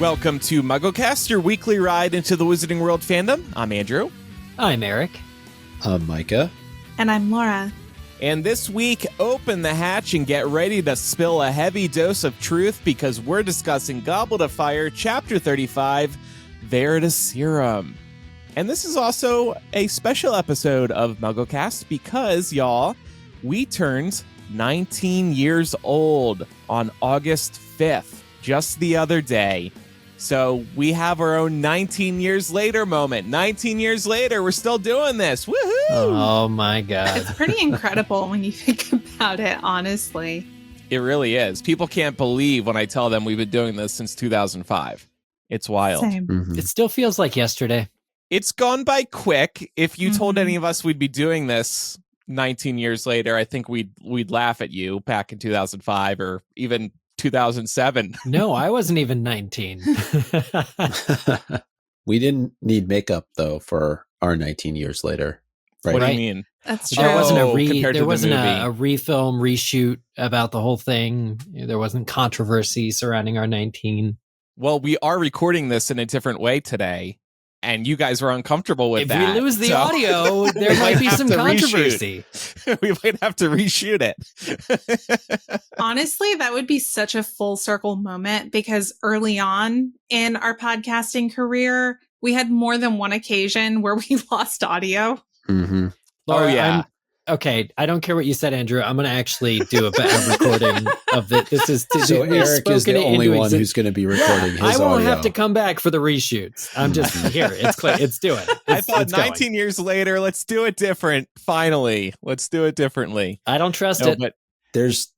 Welcome to MuggleCast, your weekly ride into the Wizarding World fandom. I'm Andrew. I'm Eric. I'm Micah. And I'm Laura. And this week, open the hatch and get ready to spill a heavy dose of truth because we're discussing Goblet of Fire Chapter 35, Veritaserum. And this is also a special episode of MuggleCast because, y'all, we turned 19 years old on August 5th, just the other day. So we have our own 19 years later moment. 19 years later, we're still doing this. Woohoo! Oh my God. It's pretty incredible when you think about it, honestly. It really is. People can't believe when I tell them we've been doing this since 2005. It's wild. Same. Mm-hmm. It still feels like yesterday. It's gone by quick. If you told any of us we'd be doing this 19 years later, I think we'd laugh at you back in 2005 or even 2007. No, I wasn't even 19. We didn't need makeup, though, for our 19 years later. What do Right. you mean? That's true. There wasn't compared to the movie. a refilm, reshoot about the whole thing. There wasn't controversy surrounding our 19. Well, we are recording this in a different way today, and you guys were uncomfortable with If that. we lose the so audio, there we might be have some to reshoot. controversy. We might have to reshoot it. Honestly, that would be such a full circle moment because early on in our podcasting career, we had more than one occasion where we lost audio. Mm-hmm. Laura, Oh, yeah. Okay, I don't care what you said, Andrew. I'm going to actually do a better recording of it. This is So we've Eric is spoken the it only into one exist- who's going to be recording his I won't audio. have to come back for the reshoots. I'm just here. It's clear. It's doing. I thought 19 years later, let's do it different. Finally, let's do it differently. I don't trust No, it. but There's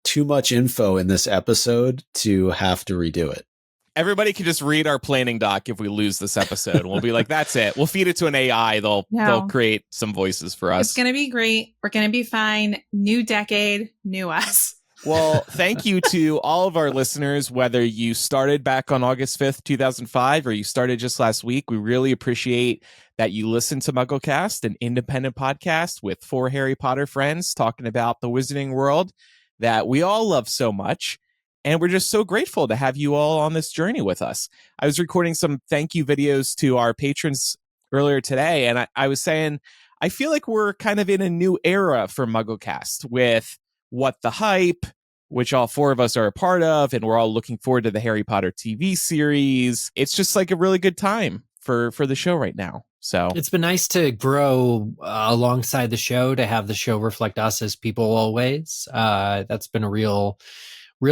too much info in this episode to have to redo it. everybody can just read our planning doc if we lose this episode. We'll be like, that's it. We'll feed it to an AI. They'll create some voices for us. It's going to be great. We're going to be fine. New decade, new us. Well, thank you to all of our listeners, whether you started back on August 5th, 2005, or you started just last week. We really appreciate that you listen to MuggleCast, an independent podcast with 4 Harry Potter friends talking about the Wizarding World that we all love so much. And we're just so grateful to have you all on this journey with us. I was recording some thank you videos to our patrons earlier today, and I was saying, I feel like we're kind of in a new era for MuggleCast with What the Hype, which all 4 of us are a part of, and we're all looking forward to the Harry Potter TV series. It's just like a really good time for the show right now. So It's been nice to grow alongside the show, to have the show reflect us as people always. That's been a real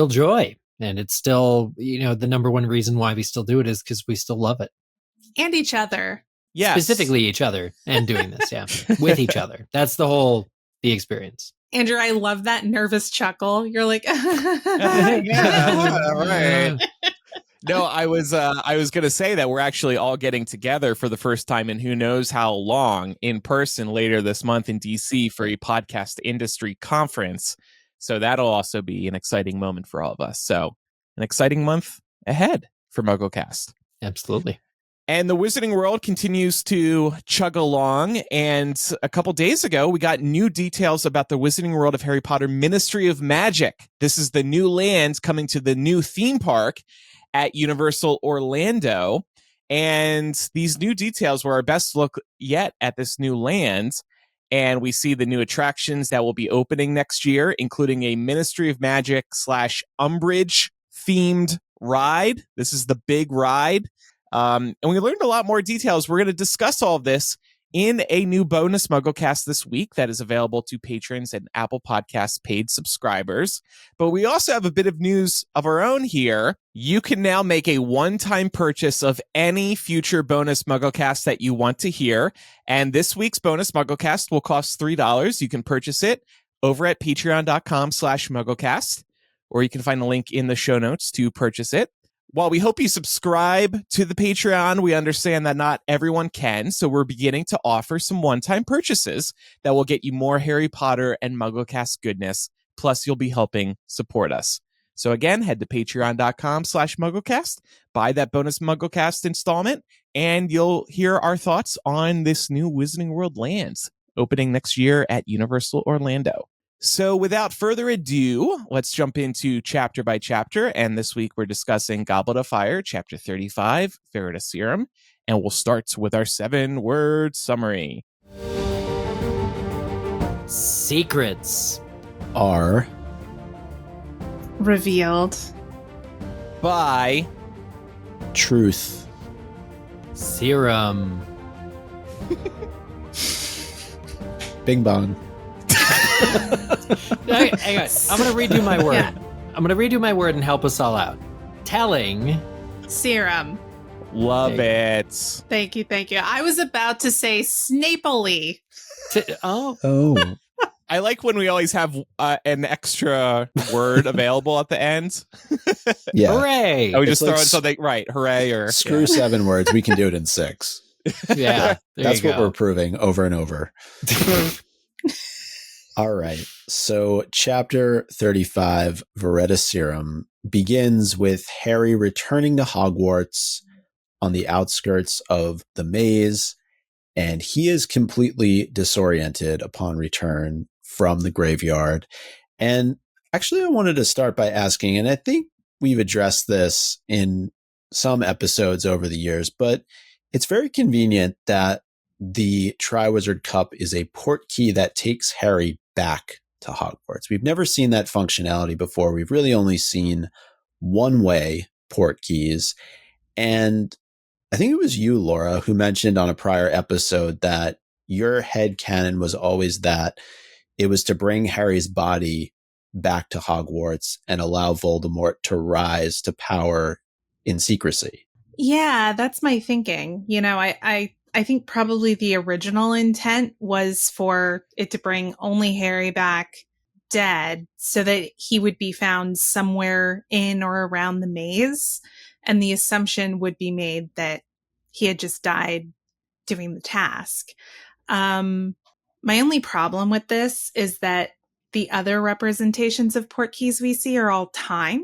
joy. And it's still, the number one reason why we still do it is because we still love it. And each other. yes. Specifically each other and doing this, yeah. With each other. That's the experience. Andrew, I love that nervous chuckle. You're like, Yeah, right. No, I was going to say that we're actually all getting together for the first time in who knows how long in person later this month in DC for a podcast industry conference. So that'll also be an exciting moment for all of us. So an exciting month ahead for MuggleCast. Absolutely. And the Wizarding World continues to chug along. And a couple days ago, we got new details about the Wizarding World of Harry Potter Ministry of Magic. This is the new land coming to the new theme park at Universal Orlando. And these new details were our best look yet at this new land. And we see the new attractions that will be opening next year, including a Ministry of Magic / Umbridge themed ride. This is the big ride. And we learned a lot more details. We're going to discuss all of this in a new bonus MuggleCast this week that is available to patrons and Apple Podcasts paid subscribers. But we also have a bit of news of our own here. You can now make a one-time purchase of any future bonus MuggleCast that you want to hear. And this week's bonus MuggleCast will cost $3. You can purchase it over at patreon.com/MuggleCast, or you can find a link in the show notes to purchase it. While we hope you subscribe to the Patreon, we understand that not everyone can, so we're beginning to offer some one-time purchases that will get you more Harry Potter and MuggleCast goodness, plus you'll be helping support us. So again, head to patreon.com/MuggleCast, buy that bonus MuggleCast installment, and you'll hear our thoughts on this new Wizarding World lands opening next year at Universal Orlando. So without further ado, let's jump into chapter by chapter. And this week we're discussing Goblet of Fire, Chapter 35, Veritaserum. And we'll start with our 7-word summary. Secrets are Revealed. By truth. serum. Bing bong. Hang on. I'm going to redo my word. Yeah. I'm going to redo my word and help us all out. Telling. Serum. Love it. Thank you. I was about to say Snapely. Oh. I like when we always have an extra word available at the end. Yeah. Hooray. And we just It's throw like in something, right, hooray, or... Screw 7 words. We can do it in 6. Yeah. That's what we're proving over and over. All right. So chapter 35, Veritaserum, begins with Harry returning to Hogwarts on the outskirts of the maze, and he is completely disoriented upon return from the graveyard. And actually, I wanted to start by asking, and I think we've addressed this in some episodes over the years, but it's very convenient that the Triwizard Cup is a portkey that takes Harry back to Hogwarts. We've never seen that functionality before. We've really only seen one-way portkeys. And I think it was you, Laura, who mentioned on a prior episode that your headcanon was always that it was to bring Harry's body back to Hogwarts and allow Voldemort to rise to power in secrecy. Yeah, that's my thinking. You know, I think probably the original intent was for it to bring only Harry back dead so that he would be found somewhere in or around the maze. And the assumption would be made that he had just died doing the task. My only problem with this is that the other representations of portkeys we see are all timed.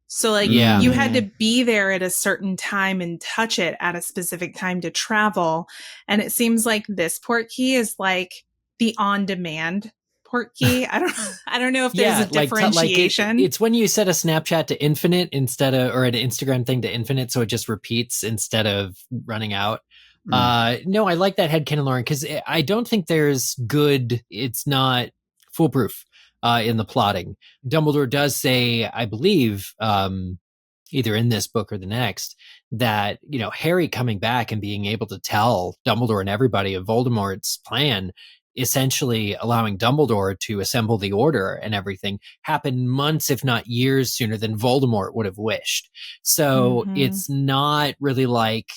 So like you had to be there at a certain time and touch it at a specific time to travel. And it seems like this portkey is like the on-demand portkey. I don't know if there's a differentiation. It's when you set a Snapchat to infinite instead of, or an Instagram thing to infinite, so it just repeats instead of running out. No, I like that headcanon, Lauren, because I don't think it's not foolproof in the plotting. Dumbledore does say, I believe, either in this book or the next, that, you know, Harry coming back and being able to tell Dumbledore and everybody of Voldemort's plan, essentially allowing Dumbledore to assemble the order and everything, happened months, if not years sooner than Voldemort would have wished. So it's not really like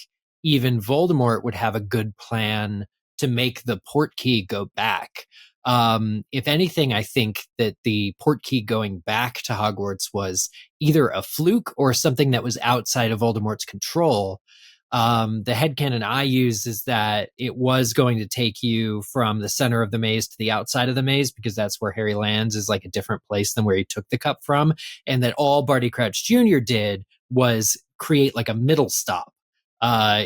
even Voldemort would have a good plan to make the portkey go back. If anything, I think that the portkey going back to Hogwarts was either a fluke or something that was outside of Voldemort's control. The headcanon I use is that it was going to take you from the center of the maze to the outside of the maze, because that's where Harry lands, is like a different place than where he took the cup from. And that all Barty Crouch Jr. did was create like a middle stop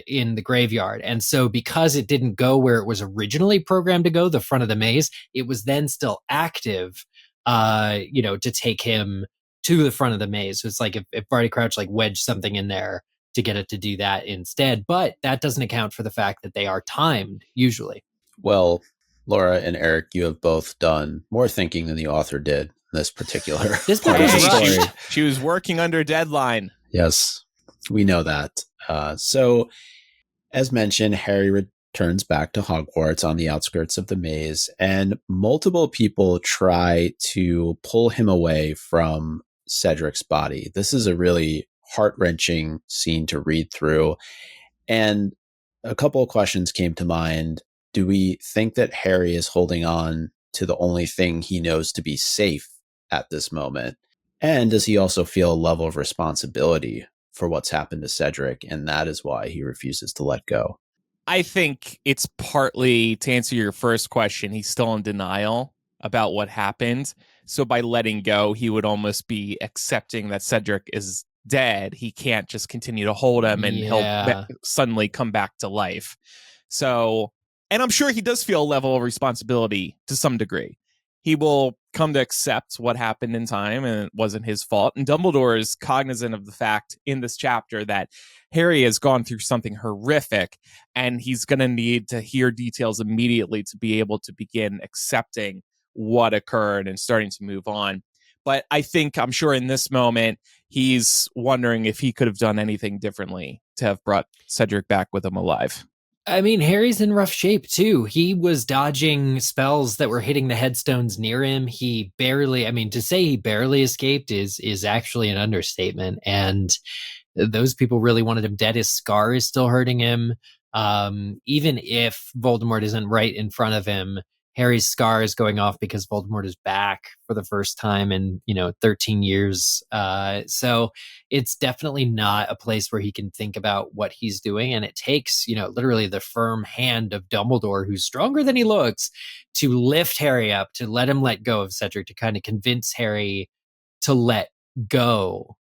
in the graveyard. And so because it didn't go where it was originally programmed to go, the front of the maze, it was then still active, to take him to the front of the maze. So it's like if Barty Crouch like wedged something in there to get it to do that instead. But that doesn't account for the fact that they are timed usually. Well, Laura and Eric, you have both done more thinking than the author did in this particular This part book of the is story. rushed. She was working under deadline. Yes, we know that. So, as mentioned, Harry returns back to Hogwarts on the outskirts of the maze, and multiple people try to pull him away from Cedric's body. This is a really heart-wrenching scene to read through. And a couple of questions came to mind. Do we think that Harry is holding on to the only thing he knows to be safe at this moment? And does he also feel a level of responsibility for what's happened to Cedric, and that is why he refuses to let go? I think it's partly, to answer your first question, he's still in denial about what happened. So by letting go, he would almost be accepting that Cedric is dead. He can't just continue to hold him and he'll suddenly come back to life. So, and I'm sure he does feel a level of responsibility to some degree. He will come to accept what happened in time and it wasn't his fault. And Dumbledore is cognizant of the fact in this chapter that Harry has gone through something horrific and he's going to need to hear details immediately to be able to begin accepting what occurred and starting to move on. But I'm sure in this moment, he's wondering if he could have done anything differently to have brought Cedric back with him alive. I mean, Harry's in rough shape too. He was dodging spells that were hitting the headstones near him. To say he barely escaped is actually an understatement. And those people really wanted him dead. His scar is still hurting him. Even if Voldemort isn't right in front of him, Harry's scar is going off because Voldemort is back for the first time in 13 years. So it's definitely not a place where he can think about what he's doing, and it takes literally the firm hand of Dumbledore, who's stronger than he looks, to lift Harry up, to let him let go of Cedric, to kind of convince Harry to let go,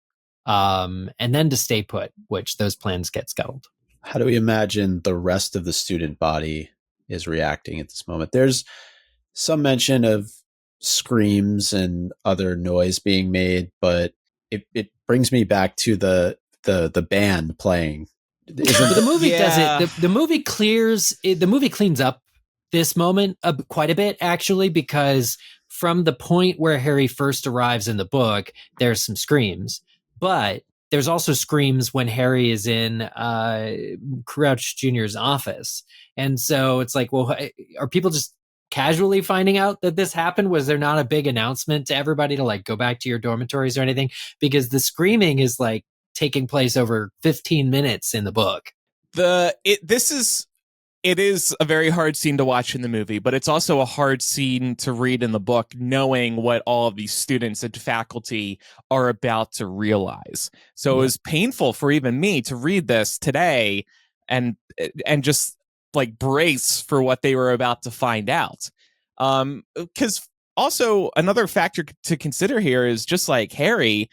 and then to stay put, which those plans get scuttled. How do we imagine the rest of the student body is reacting at this moment? There's some mention of screams and other noise being made, but it brings me back to the band playing. The movie does it. The movie cleans up this moment quite a bit, actually, because from the point where Harry first arrives in the book, there's some screams, but there's also screams when Harry is in Crouch Jr.'s office. And so it's like, well, are people just casually finding out that this happened? Was there not a big announcement to everybody to go back to your dormitories or anything? Because the screaming is taking place over 15 minutes in the book. It is a very hard scene to watch in the movie, but it's also a hard scene to read in the book, knowing what all of these students and faculty are about to realize. So It was painful for even me to read this today and just brace for what they were about to find out. Because also another factor to consider here is just like Harry,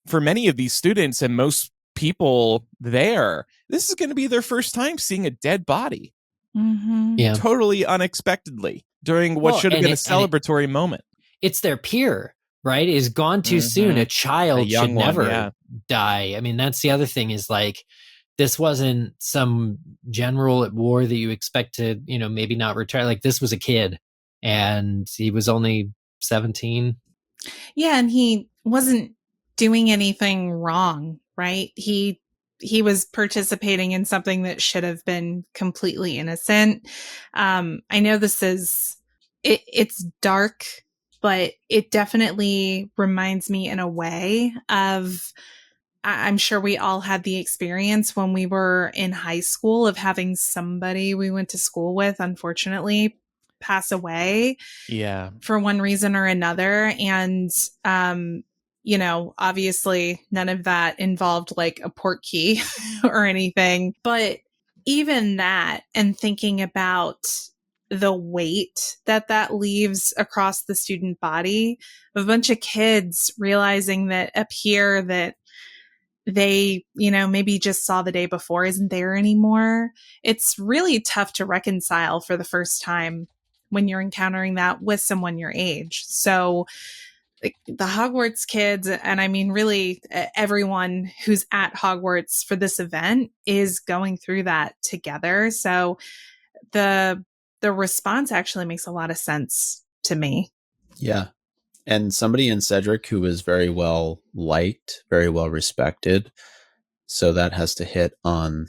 for many of these students and most people there, this is going to be their first time seeing a dead body. Mm-hmm. Yeah. Totally unexpectedly during what should have been a celebratory moment. It's their peer, right? Is gone too soon. A child should never die. I mean, that's the other thing is this wasn't some general at war that you expect to, maybe not retire. This was a kid and he was only 17. Yeah. And he wasn't doing anything wrong, right? He was participating in something that should have been completely innocent. I know it's dark, but it definitely reminds me in a way of, I'm sure we all had the experience when we were in high school of having somebody we went to school with, unfortunately, pass away. Yeah. For one reason or another. And, obviously none of that involved a port key or anything. But even that, and thinking about the weight that leaves across the student body, of a bunch of kids realizing that a peer that they, maybe just saw the day before isn't there anymore. It's really tough to reconcile for the first time when you're encountering that with someone your age. So the Hogwarts kids, and I mean, really everyone who's at Hogwarts for this event is going through that together. So the response actually makes a lot of sense to me. Yeah. And somebody in Cedric who was very well liked, very well respected. So that has to hit on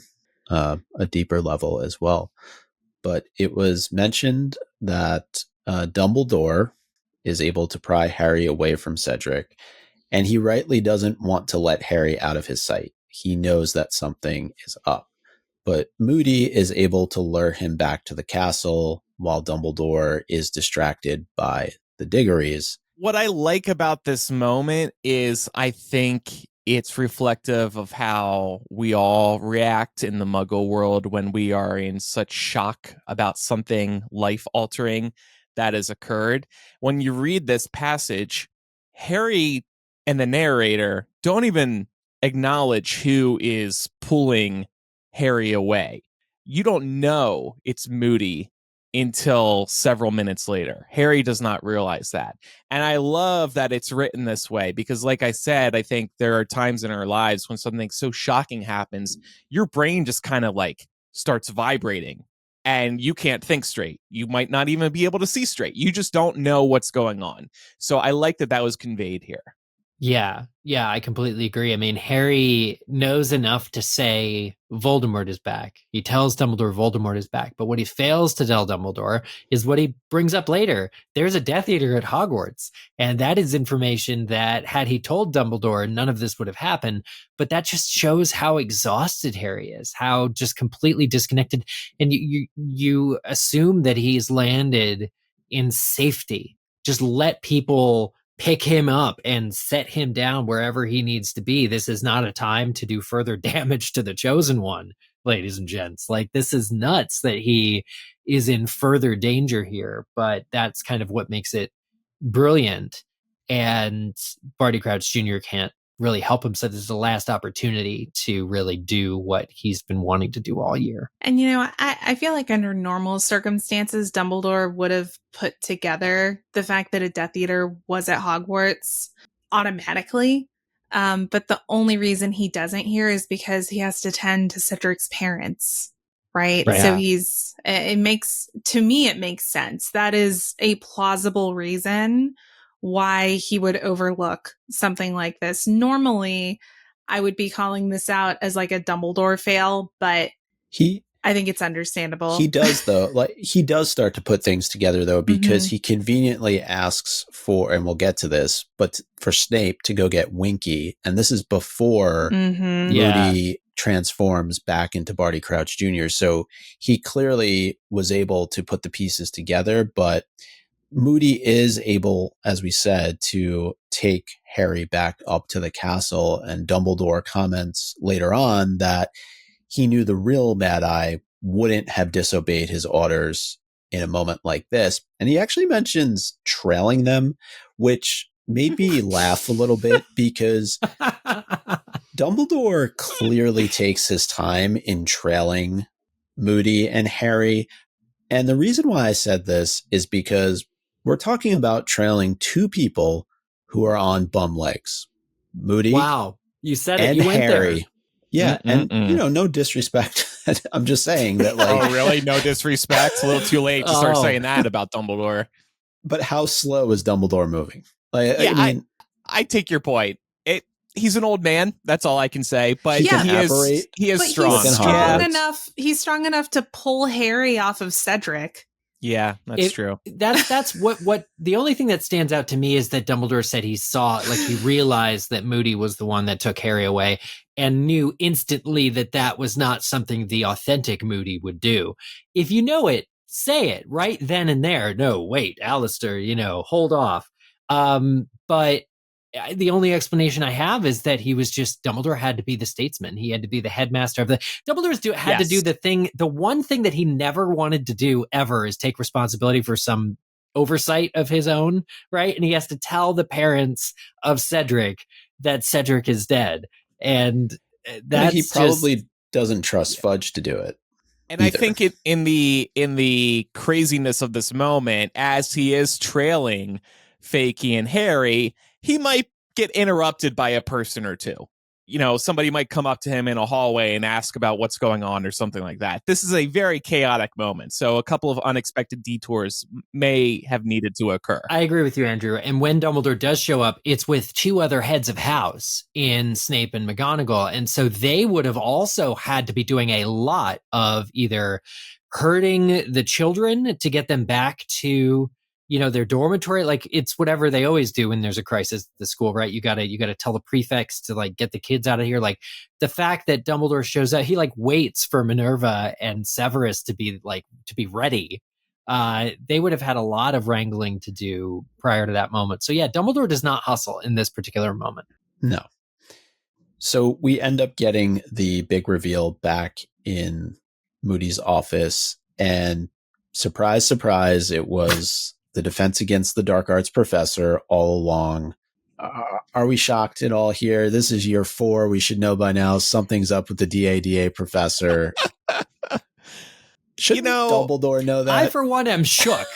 a deeper level as well. But it was mentioned that Dumbledore is able to pry Harry away from Cedric, and he rightly doesn't want to let Harry out of his sight. He knows that something is up. But Moody is able to lure him back to the castle while Dumbledore is distracted by the Diggories. What I like about this moment is I think it's reflective of how we all react in the Muggle world when we are in such shock about something life-altering that has occurred. When you read this passage, Harry and the narrator don't even acknowledge who is pulling Harry away. You don't know it's Moody until several minutes later. Harry does not realize that. And I love that it's written this way because, like I said, I think there are times in our lives when something so shocking happens, your brain just kind of like starts vibrating and you can't think straight. You might not even be able to see straight. You just don't know what's going on. So I like that was conveyed here. Yeah, I completely agree. I mean, Harry knows enough to say Voldemort is back. He tells Dumbledore Voldemort is back. But what he fails to tell Dumbledore is what he brings up later. There's a Death Eater at Hogwarts. And that is information that had he told Dumbledore, none of this would have happened. But that just shows how exhausted Harry is, how just completely disconnected. And you assume that he's landed in safety. Just let people pick him up and set him down wherever he needs to be. This is not a time to do further damage to the chosen one, ladies and gents. Like, this is nuts that he is in further danger here, but that's kind of what makes it brilliant. And Barty Crouch Jr. can't really help him. So this is the last opportunity to really do what he's been wanting to do all year. And, I feel like under normal circumstances, Dumbledore would have put together the fact that a Death Eater was at Hogwarts automatically. But the only reason he doesn't here is because he has to tend to Cedric's parents. Right. So it makes sense. That is a plausible reason why he would overlook something like this. Normally, I would be calling this out as like a Dumbledore fail, but I think it's understandable. He does, though. He does start to put things together, though, because he conveniently asks for, and we'll get to this, but for Snape to go get Winky. And this is before Moody transforms back into Barty Crouch Jr. So he clearly was able to put the pieces together, but Moody is able, as we said, to take Harry back up to the castle. And Dumbledore comments later on that he knew the real Mad Eye wouldn't have disobeyed his orders in a moment like this. And he actually mentions trailing them, which made me laugh a little bit because Dumbledore clearly takes his time in trailing Moody and Harry. And the reason why I said this is because we're talking about trailing two people who are on bum legs. Moody. Wow. You said it. And You went Harry. there. Yeah. And, no disrespect. I'm just saying that, like. Oh, really? No disrespect? It's a little too late to start saying that about Dumbledore. But how slow is Dumbledore moving? Like, yeah, I mean, I take your point. He's an old man. That's all I can say. But he is strong. He's strong enough to pull Harry off of Cedric. Yeah, that's true. That's what the only thing that stands out to me is that Dumbledore said he realized that Moody was the one that took Harry away and knew instantly that was not something the authentic Moody would do. If you know it, say it right then and there. No, wait, Alistair, hold off. But the only explanation I have is that he was just, Dumbledore had to be the statesman. He had to be the headmaster of Dumbledore had to do the one thing that he never wanted to do ever is take responsibility for some oversight of his own, right? And he has to tell the parents of Cedric that Cedric is dead. And that's he probably doesn't trust Fudge to do it. And either. I think in the craziness of this moment, as he is trailing Fakey and Harry, he might get interrupted by a person or two. Somebody might come up to him in a hallway and ask about what's going on or something like that. This is a very chaotic moment. So a couple of unexpected detours may have needed to occur. I agree with you, Andrew. And when Dumbledore does show up, it's with two other heads of house in Snape and McGonagall. And so they would have also had to be doing a lot of either hurting the children to get them back to their dormitory. Like, it's whatever they always do when there's a crisis at the school, right? You gotta tell the prefects to get the kids out of here. Like, the fact that Dumbledore shows up, he waits for Minerva and Severus to be ready. They would have had a lot of wrangling to do prior to that moment. So yeah, Dumbledore does not hustle in this particular moment. No. So we end up getting the big reveal back in Moody's office, and surprise, surprise, it was the Defense Against the Dark Arts professor all along. Are we shocked at all here? This is year 4. We should know by now something's up with the DADA professor. Shouldn't Dumbledore know that? I, for one, am shook.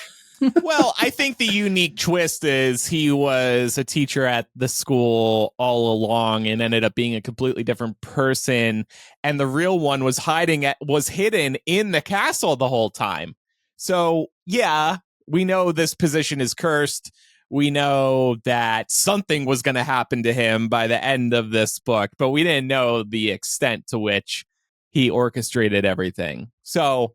Well, I think the unique twist is he was a teacher at the school all along and ended up being a completely different person. And the real one was hidden in the castle the whole time. So, yeah, we know this position is cursed. We know that something was going to happen to him by the end of this book, but we didn't know the extent to which he orchestrated everything. So,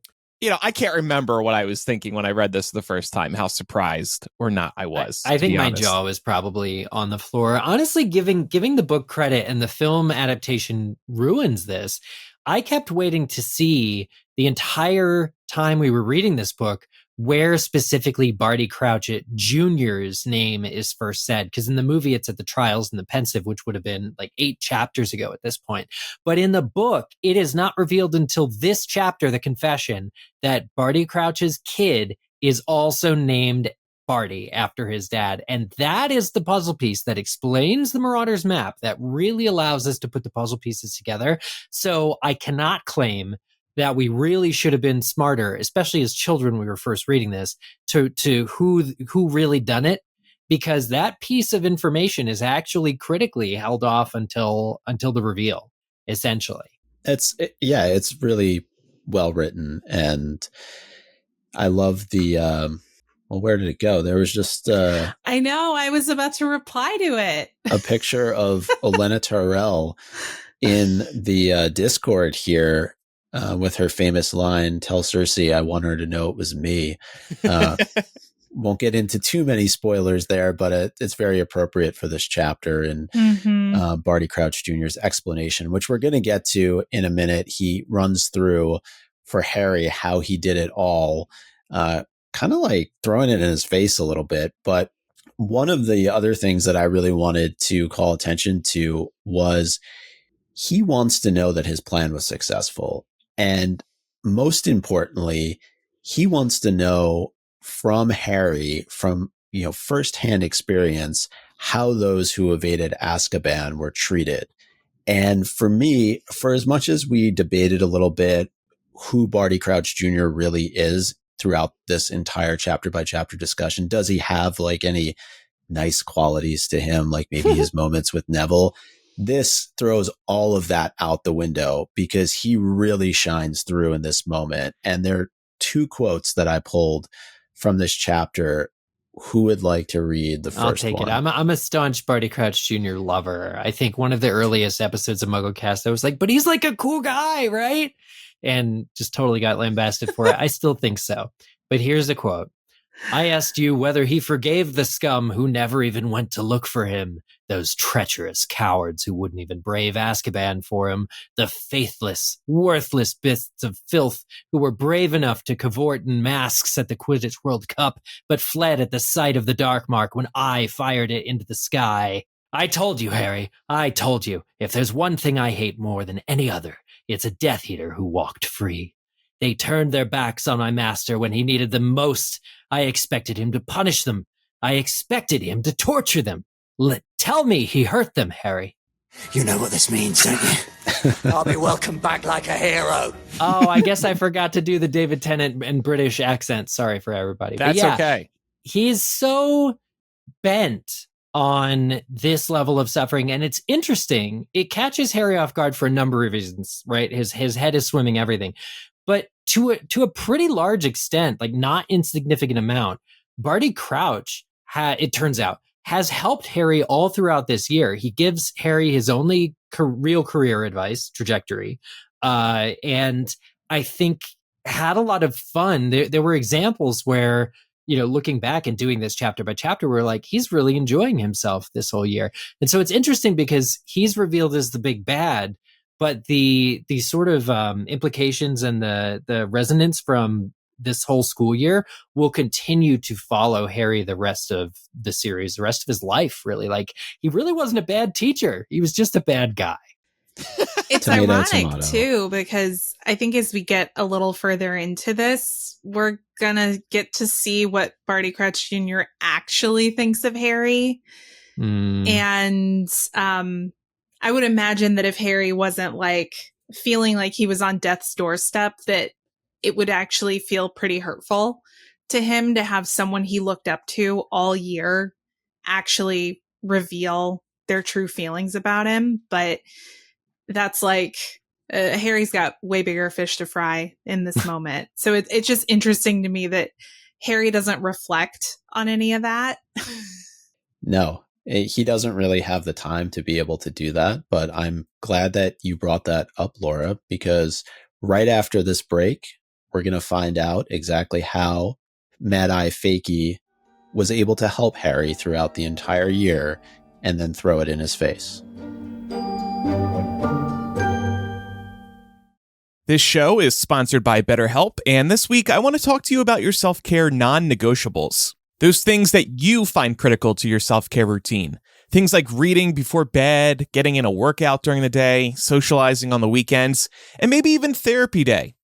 I can't remember what I was thinking when I read this the first time, how surprised or not I was. I think my jaw was probably on the floor. Honestly, giving the book credit, and the film adaptation ruins this. I kept waiting to see the entire time we were reading this book where specifically Barty Crouch Jr.'s name is first said. Because in the movie, it's at the Trials and the Pensive, which would have been like 8 chapters ago at this point. But in the book, it is not revealed until this chapter, The Confession, that Barty Crouch's kid is also named Barty after his dad. And that is the puzzle piece that explains the Marauders map, that really allows us to put the puzzle pieces together. So I cannot claim that we really should have been smarter, especially as children when we were first reading this, to who really done it, because that piece of information is actually critically held off until the reveal, essentially. It's really well written, and I love the well, where did it go? There was just I know, I was about to reply to it. A picture of Olenna Tyrell in the Discord here. With her famous line, "Tell Cersei I want her to know it was me." Won't get into too many spoilers there, but it's very appropriate for this chapter. And Barty Crouch Jr.'s explanation, which we're going to get to in a minute, he runs through for Harry how he did it all, kind of like throwing it in his face a little bit. But one of the other things that I really wanted to call attention to was he wants to know that his plan was successful. And most importantly, he wants to know from Harry, from firsthand experience, how those who evaded Azkaban were treated. And for me, for as much as we debated a little bit who Barty Crouch Jr. really is throughout this entire chapter by chapter discussion, does he have like any nice qualities to him, like maybe his moments with Neville? This throws all of that out the window because he really shines through in this moment. And there are 2 quotes that I pulled from this chapter. Who would like to read the first one? I'll take it. I'm a staunch Barty Crouch Jr. lover. I think one of the earliest episodes of MuggleCast, I was like, but he's like a cool guy, right? And just totally got lambasted for it. I still think so. But here's the quote. "I asked you whether he forgave the scum who never even went to look for him, those treacherous cowards who wouldn't even brave Azkaban for him, the faithless, worthless bits of filth who were brave enough to cavort in masks at the Quidditch World Cup, but fled at the sight of the Dark Mark when I fired it into the sky. I told you, Harry, I told you, if there's one thing I hate more than any other, it's a Death Eater who walked free. They turned their backs on my master when he needed them most. I expected him to punish them. I expected him to torture them. Tell me he hurt them, Harry." You know what this means, don't you? I'll be welcomed back like a hero. Oh, I guess I forgot to do the David Tennant and British accent. Sorry for everybody. That's okay. He's so bent on this level of suffering, and it's interesting. It catches Harry off guard for a number of reasons, right? His head is swimming everything. But to a pretty large extent, like not insignificant amount, Barty Crouch, it turns out, has helped Harry all throughout this year. He gives Harry his only real career advice, trajectory, and I think had a lot of fun. There were examples where, looking back and doing this chapter by chapter, we're like, he's really enjoying himself this whole year. And so it's interesting because he's revealed as the big bad, but the sort of implications and the resonance from this whole school year will continue to follow Harry the rest of the series, the rest of his life, really. Like, he really wasn't a bad teacher. He was just a bad guy. It's ironic, too, because I think as we get a little further into this, we're going to get to see what Barty Crouch Jr. actually thinks of Harry. And I would imagine that if Harry wasn't like feeling like he was on death's doorstep, that it would actually feel pretty hurtful to him to have someone he looked up to all year actually reveal their true feelings about him. But that's like, Harry's got way bigger fish to fry in this moment. So it's just interesting to me that Harry doesn't reflect on any of that. No, he doesn't really have the time to be able to do that. But I'm glad that you brought that up, Laura, because right after this break, we're going to find out exactly how Mad Eye Fakey was able to help Harry throughout the entire year and then throw it in his face. This show is sponsored by BetterHelp, and this week I want to talk to you about your self-care non-negotiables. Those things that you find critical to your self-care routine. Things like reading before bed, getting in a workout during the day, socializing on the weekends, and maybe even therapy day.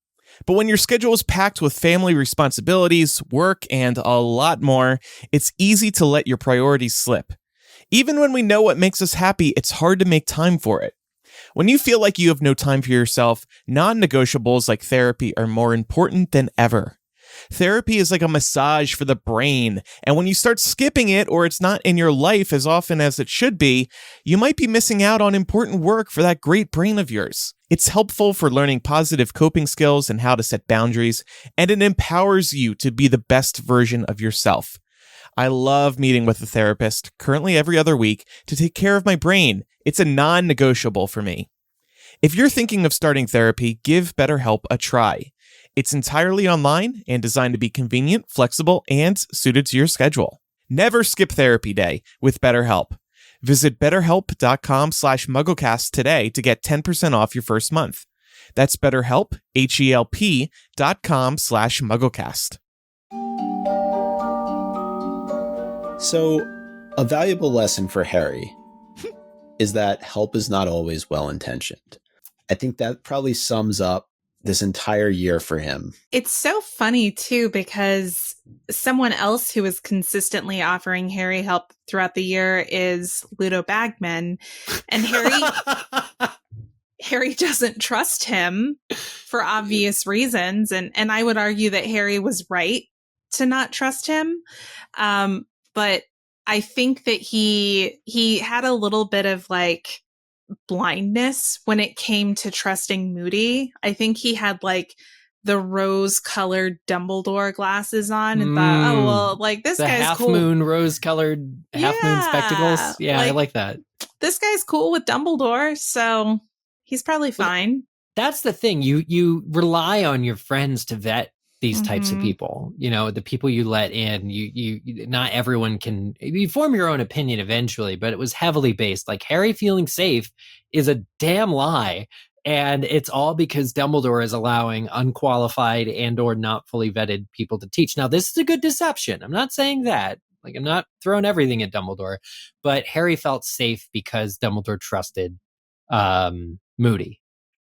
But when your schedule is packed with family responsibilities, work, and a lot more, it's easy to let your priorities slip. Even when we know what makes us happy, it's hard to make time for it. When you feel like you have no time for yourself, non-negotiables like therapy are more important than ever. Therapy is like a massage for the brain, and when you start skipping it or it's not in your life as often as it should be, you might be missing out on important work for that great brain of yours. It's helpful for learning positive coping skills and how to set boundaries, and it empowers you to be the best version of yourself. I love meeting with a therapist, currently every other week, to take care of my brain. It's a non-negotiable for me. If you're thinking of starting therapy, give BetterHelp a try. It's entirely online and designed to be convenient, flexible, and suited to your schedule. Never skip therapy day with BetterHelp. Visit betterhelp.com/mugglecast today to get 10% off your first month. That's BetterHelp, HELP.com/mugglecast. So, a valuable lesson for Harry is that help is not always well-intentioned. I think that probably sums up this entire year for him. It's so funny, too, because someone else who is consistently offering Harry help throughout the year is Ludo Bagman. And Harry doesn't trust him for obvious reasons. And I would argue that Harry was right to not trust him. But I think that he had a little bit of like blindness when it came to trusting Moody. I think he had like the rose-colored Dumbledore glasses on and thought, oh, well, like this guy's half cool. Moon rose-colored half moon spectacles. Yeah, I like that. This guy's cool with Dumbledore, so he's probably fine. That's the thing. You rely on your friends to vet these types of people. You know, the people you let in, you not everyone can, you form your own opinion eventually, but it was heavily based. Like Harry feeling safe is a damn lie. And it's all because Dumbledore is allowing unqualified and or not fully vetted people to teach. Now, this is a good deception. I'm not saying that. Like, I'm not throwing everything at Dumbledore, but Harry felt safe because Dumbledore trusted Moody.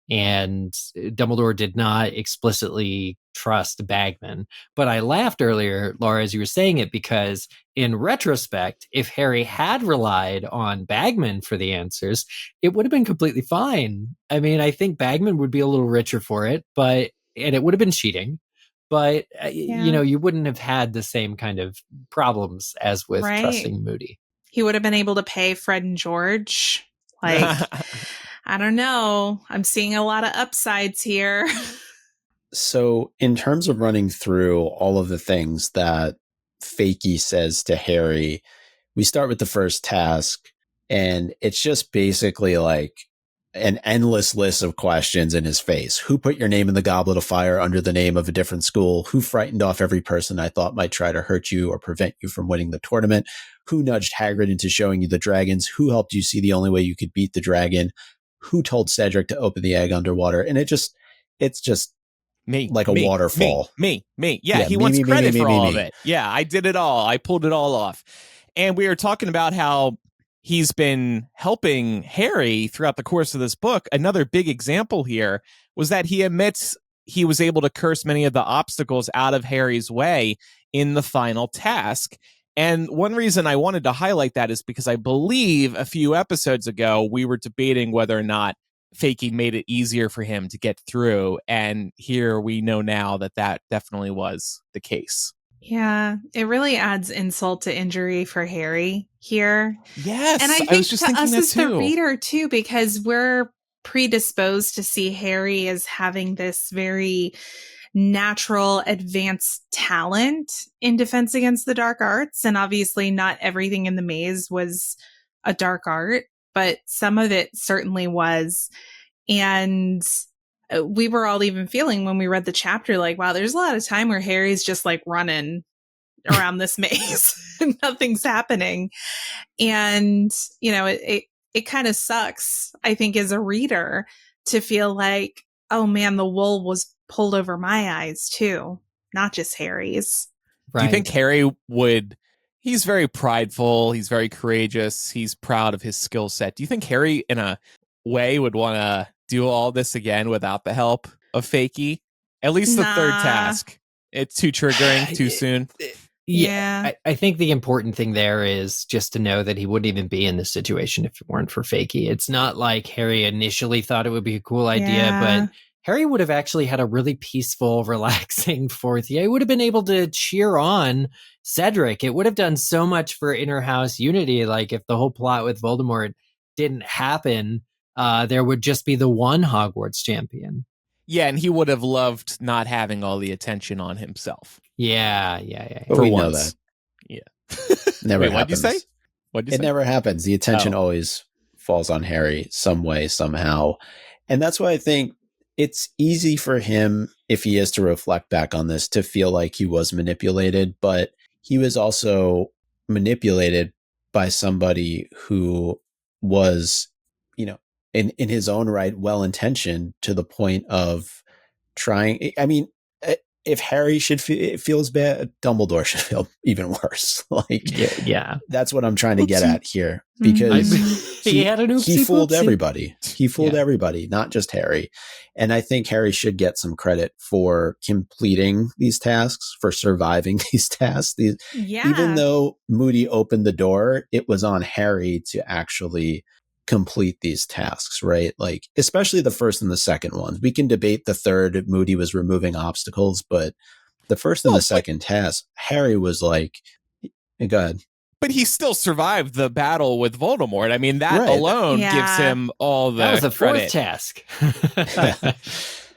And Dumbledore did not explicitly trust Bagman. But I laughed earlier, Laura, as you were saying it, because in retrospect, if Harry had relied on Bagman for the answers, it would have been completely fine. I mean, I think Bagman would be a little richer for it, and it would have been cheating. But, you know, you wouldn't have had the same kind of problems as with trusting Moody. He would have been able to pay Fred and George. Like... I don't know. I'm seeing a lot of upsides here. So in terms of running through all of the things that Fakey says to Harry, we start with the first task, and it's just basically like an endless list of questions in his face. Who put your name in the Goblet of Fire under the name of a different school? Who frightened off every person I thought might try to hurt you or prevent you from winning the tournament? Who nudged Hagrid into showing you the dragons? Who helped you see the only way you could beat the dragon? Who told Cedric to open the egg underwater? And it's just me, like a waterfall. Me. Yeah, he wants credit for all of it. Yeah, I did it all. I pulled it all off. And we were talking about how he's been helping Harry throughout the course of this book. Another big example here was that he admits he was able to curse many of the obstacles out of Harry's way in the final task. And one reason I wanted to highlight that is because I believe a few episodes ago, we were debating whether or not Fakey made it easier for him to get through. And here we know now that definitely was the case. Yeah, it really adds insult to injury for Harry here. Yes, And I I think was just to thinking us that as the too. reader too, because we're predisposed to see Harry as having this very natural advanced talent in defense against the dark arts. And obviously not everything in the maze was a dark art, but some of it certainly was. And we were all even feeling when we read the chapter, like, wow, there's a lot of time where Harry's just like running around this maze and nothing's happening. And, you know, it kind of sucks, I think, as a reader to feel like, oh man, the wool was pulled over my eyes too, not just Harry's. Right. Do you think Harry he's very prideful, he's very courageous, he's proud of his skill set. Do you think Harry in a way would want to do all this again without the help of Fakey? At least the third task. It's too triggering, too soon. Yeah. I think the important thing there is just to know that he wouldn't even be in this situation if it weren't for Fakey. It's not like Harry initially thought it would be a cool idea, but Harry would have actually had a really peaceful, relaxing fourth year. He would have been able to cheer on Cedric. It would have done so much for inner house unity. Like if the whole plot with Voldemort didn't happen, there would just be the one Hogwarts champion. Yeah, and he would have loved not having all the attention on himself. Yeah. But we know that. Yeah. Never Wait, happens. What'd you say? It never happens. The attention always falls on Harry some way, somehow. And that's why I think it's easy for him, if he is to reflect back on this, to feel like he was manipulated, but he was also manipulated by somebody who was, you know, in his own right, well-intentioned to the point of trying. I mean, if Harry feels bad, Dumbledore should feel even worse. Yeah. That's what I'm trying to get at here, because he had an oopsie he fooled poopsie. everybody. He fooled everybody, not just Harry. And I think Harry should get some credit for completing these tasks, for surviving these tasks. Even though Moody opened the door, it was on Harry to actually complete these tasks, right? Like, especially the first and the second ones. We can debate the third, Moody was removing obstacles, but the first and the second task, Harry was like, go ahead. But he still survived the battle with Voldemort. I mean, that alone gives him all the That was the credit. fourth task.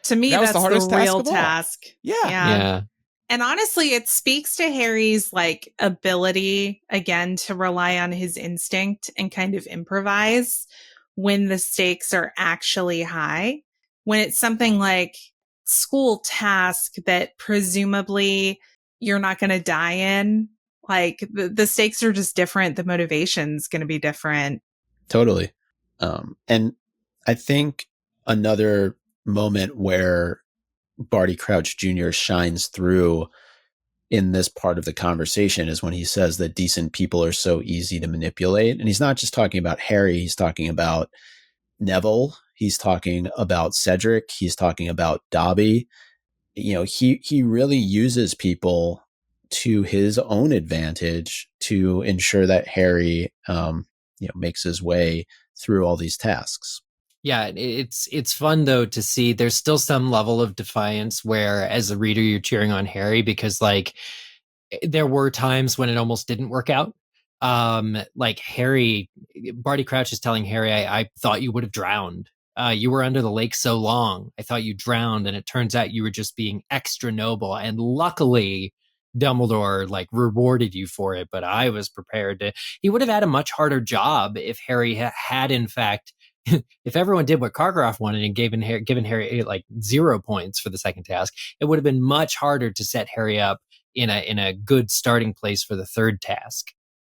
To me, That was that's the hardest task real of all. task. Yeah. And honestly, it speaks to Harry's like ability again to rely on his instinct and kind of improvise when the stakes are actually high. When it's something like school task that presumably you're not going to die in, like the stakes are just different. The motivation's going to be different. Totally. And I think another moment where Barty Crouch Jr. shines through in this part of the conversation is when he says that decent people are so easy to manipulate. And he's not just talking about Harry, he's talking about Neville, he's talking about Cedric, he's talking about Dobby. You know, he really uses people to his own advantage to ensure that Harry makes his way through all these tasks. Yeah, it's fun though to see there's still some level of defiance where as a reader you're cheering on Harry because like there were times when it almost didn't work out. Like Harry, Barty Crouch is telling Harry, I thought you would have drowned. You were under the lake so long. I thought you drowned, and it turns out you were just being extra noble. And luckily, Dumbledore like rewarded you for it. But I was prepared to. He would have had a much harder job if Harry had in fact. If everyone did what Karkaroff wanted and given Harry like 0 points for the second task, it would have been much harder to set Harry up in a good starting place for the third task.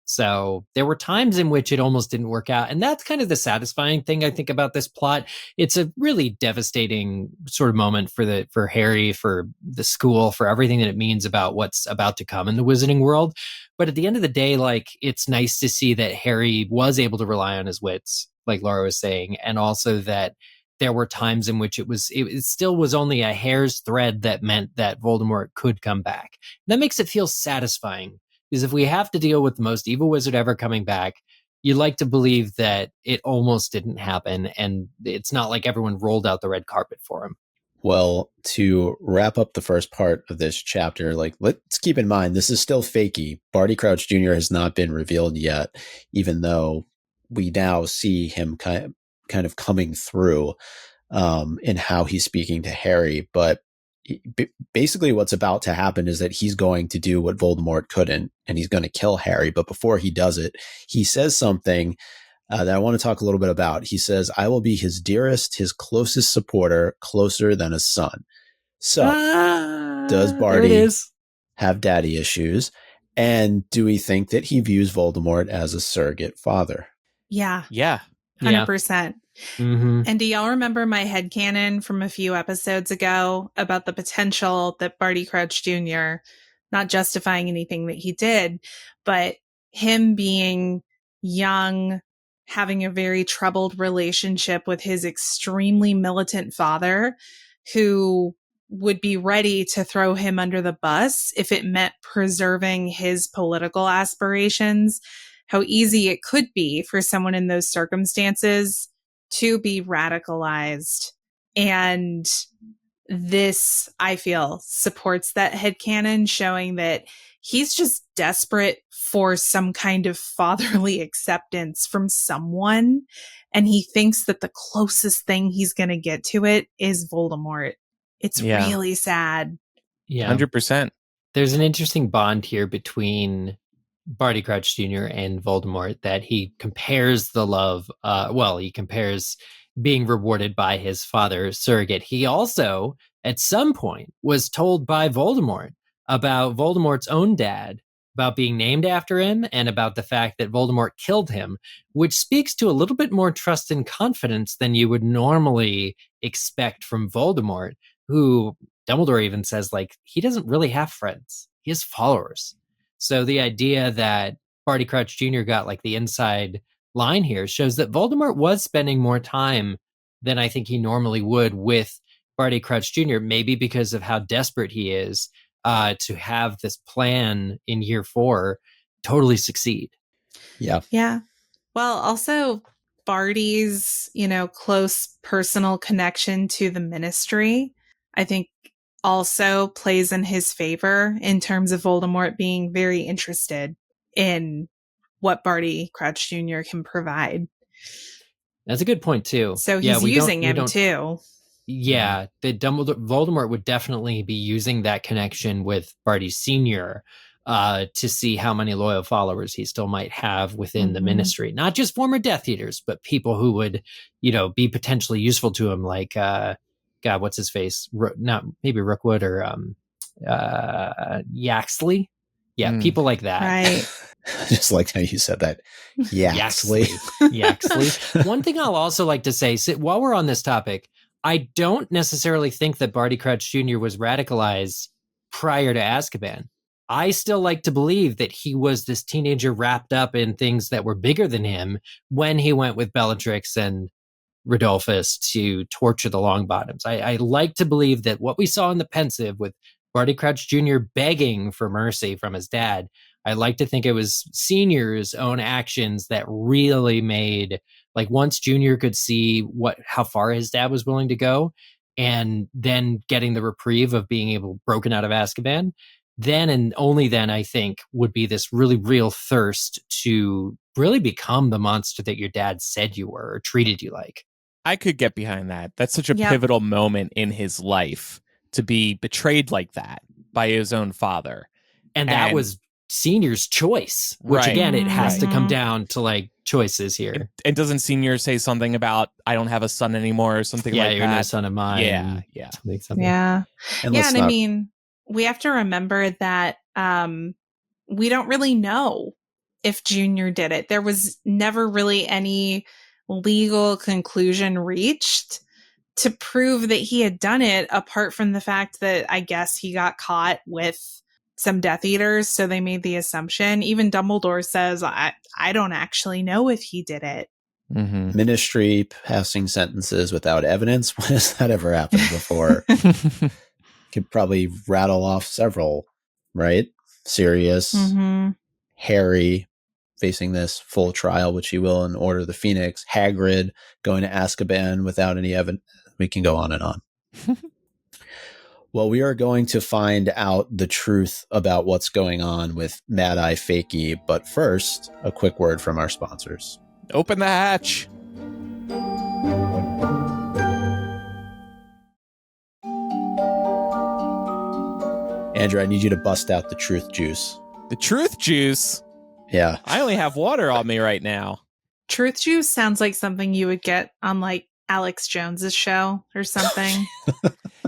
So there were times in which it almost didn't work out. And that's kind of the satisfying thing I think about this plot. It's a really devastating sort of moment for Harry, for the school, for everything that it means about what's about to come in the wizarding world. But at the end of the day, like it's nice to see that Harry was able to rely on his wits, like Laura was saying, and also that there were times in which it still was only a hair's thread that meant that Voldemort could come back. That makes it feel satisfying. Because if we have to deal with the most evil wizard ever coming back, you like to believe that it almost didn't happen, and it's not like everyone rolled out the red carpet for him. Well, to wrap up the first part of this chapter, like, let's keep in mind, this is still fakey. Barty Crouch Jr. has not been revealed yet, even though we now see him kind of coming through in how he's speaking to Harry. But basically what's about to happen is that he's going to do what Voldemort couldn't, and he's going to kill Harry. But before he does it, he says something that I want to talk a little bit about. He says, "I will be his dearest, his closest supporter, closer than a son." So, does Barty have daddy issues? And do we think that he views Voldemort as a surrogate father? Yeah. Yeah. 100%. Mm-hmm. And do y'all remember my headcanon from a few episodes ago about the potential that Barty Crouch Jr., not justifying anything that he did, but him being young, having a very troubled relationship with his extremely militant father, who would be ready to throw him under the bus if it meant preserving his political aspirations, how easy it could be for someone in those circumstances to be radicalized. And this, I feel, supports that headcanon, showing that he's just desperate for some kind of fatherly acceptance from someone. And he thinks that the closest thing he's going to get to it is Voldemort. It's really sad. Yeah. 100%. There's an interesting bond here between Barty Crouch Jr. and Voldemort, that he compares the love, he compares being rewarded by his father surrogate. He also, at some point, was told by Voldemort about Voldemort's own dad, about being named after him, and about the fact that Voldemort killed him, which speaks to a little bit more trust and confidence than you would normally expect from Voldemort, who Dumbledore even says, like, he doesn't really have friends. He has followers. So the idea that Barty Crouch Jr. got like the inside line here shows that Voldemort was spending more time than I think he normally would with Barty Crouch Jr., maybe because of how desperate he is to have this plan in year 4 totally succeed. Yeah. Yeah. Well, also Barty's, close personal connection to the Ministry, I think also plays in his favor in terms of Voldemort being very interested in what Barty Crouch Jr. can provide. That's a good point too. So he's using him too. Yeah, the Voldemort would definitely be using that connection with Barty Sr. To see how many loyal followers he still might have within the Ministry. Not just former Death Eaters, but people who would, be potentially useful to him, like God, what's his face? Not maybe Rookwood or Yaxley. Yeah, people like that. Right. Just like how you said that. Yaxley. Yaxley. One thing I'll also like to say, while we're on this topic, I don't necessarily think that Barty Crouch Jr. was radicalized prior to Azkaban. I still like to believe that he was this teenager wrapped up in things that were bigger than him when he went with Bellatrix and Rodolphus to torture the Longbottoms. I like to believe that what we saw in the Pensive with Barty Crouch Jr. begging for mercy from his dad, I like to think it was Senior's own actions that really made, like, once Junior could see how far his dad was willing to go, and then getting the reprieve of being able broken out of Azkaban, then and only then, I think, would be this really real thirst to really become the monster that your dad said you were or treated you like. I could get behind that. That's such a pivotal moment in his life, to be betrayed like that by his own father. And that was Senior's choice, which again, it has to come down to like choices here. And doesn't Senior say something about, I don't have a son anymore or something like that? Yeah, you're no son of mine. Yeah. Yeah. And I mean, we have to remember that we don't really know if Junior did it. There was never really any legal conclusion reached to prove that he had done it, apart from the fact that I guess he got caught with some Death Eaters, so they made the assumption. Even Dumbledore says, I don't actually know if he did it. Mm-hmm. Ministry passing sentences without evidence. When has that ever happened before? Could probably rattle off several, right? Sirius, Harry, facing this full trial, which he will in Order of the Phoenix. Hagrid going to Azkaban without any evidence. We can go on and on. Well, we are going to find out the truth about what's going on with Mad Eye Fakey. But first, a quick word from our sponsors. Open the hatch. Andrew, I need you to bust out the truth juice. The truth juice? Yeah. I only have water on me right now. Truth juice sounds like something you would get on like Alex Jones's show or something.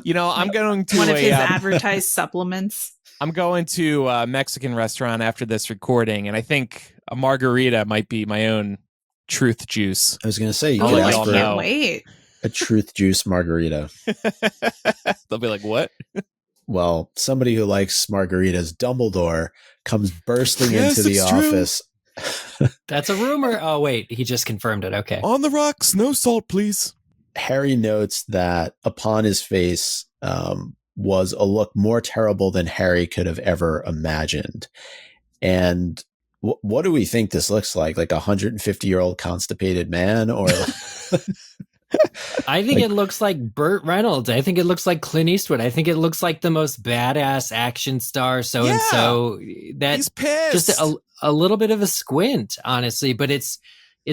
I'm going to one of his advertised supplements. I'm going to a Mexican restaurant after this recording, and I think a margarita might be my own truth juice. I was going to say, you Oh, can I ask for can't wait. a truth juice margarita. They'll be like, what? Well, somebody who likes margaritas, Dumbledore, comes bursting into the office. That's a rumor. Oh, wait, he just confirmed it. Okay. On the rocks, no salt, please. Harry notes that upon his face was a look more terrible than Harry could have ever imagined. And what do we think this looks like? Like a 150-year-old constipated man? Or I think it looks like Burt Reynolds. I think it looks like Clint Eastwood. I think it looks like the most badass action star so-and-so. He's pissed. Just a little bit of a squint, honestly. But it's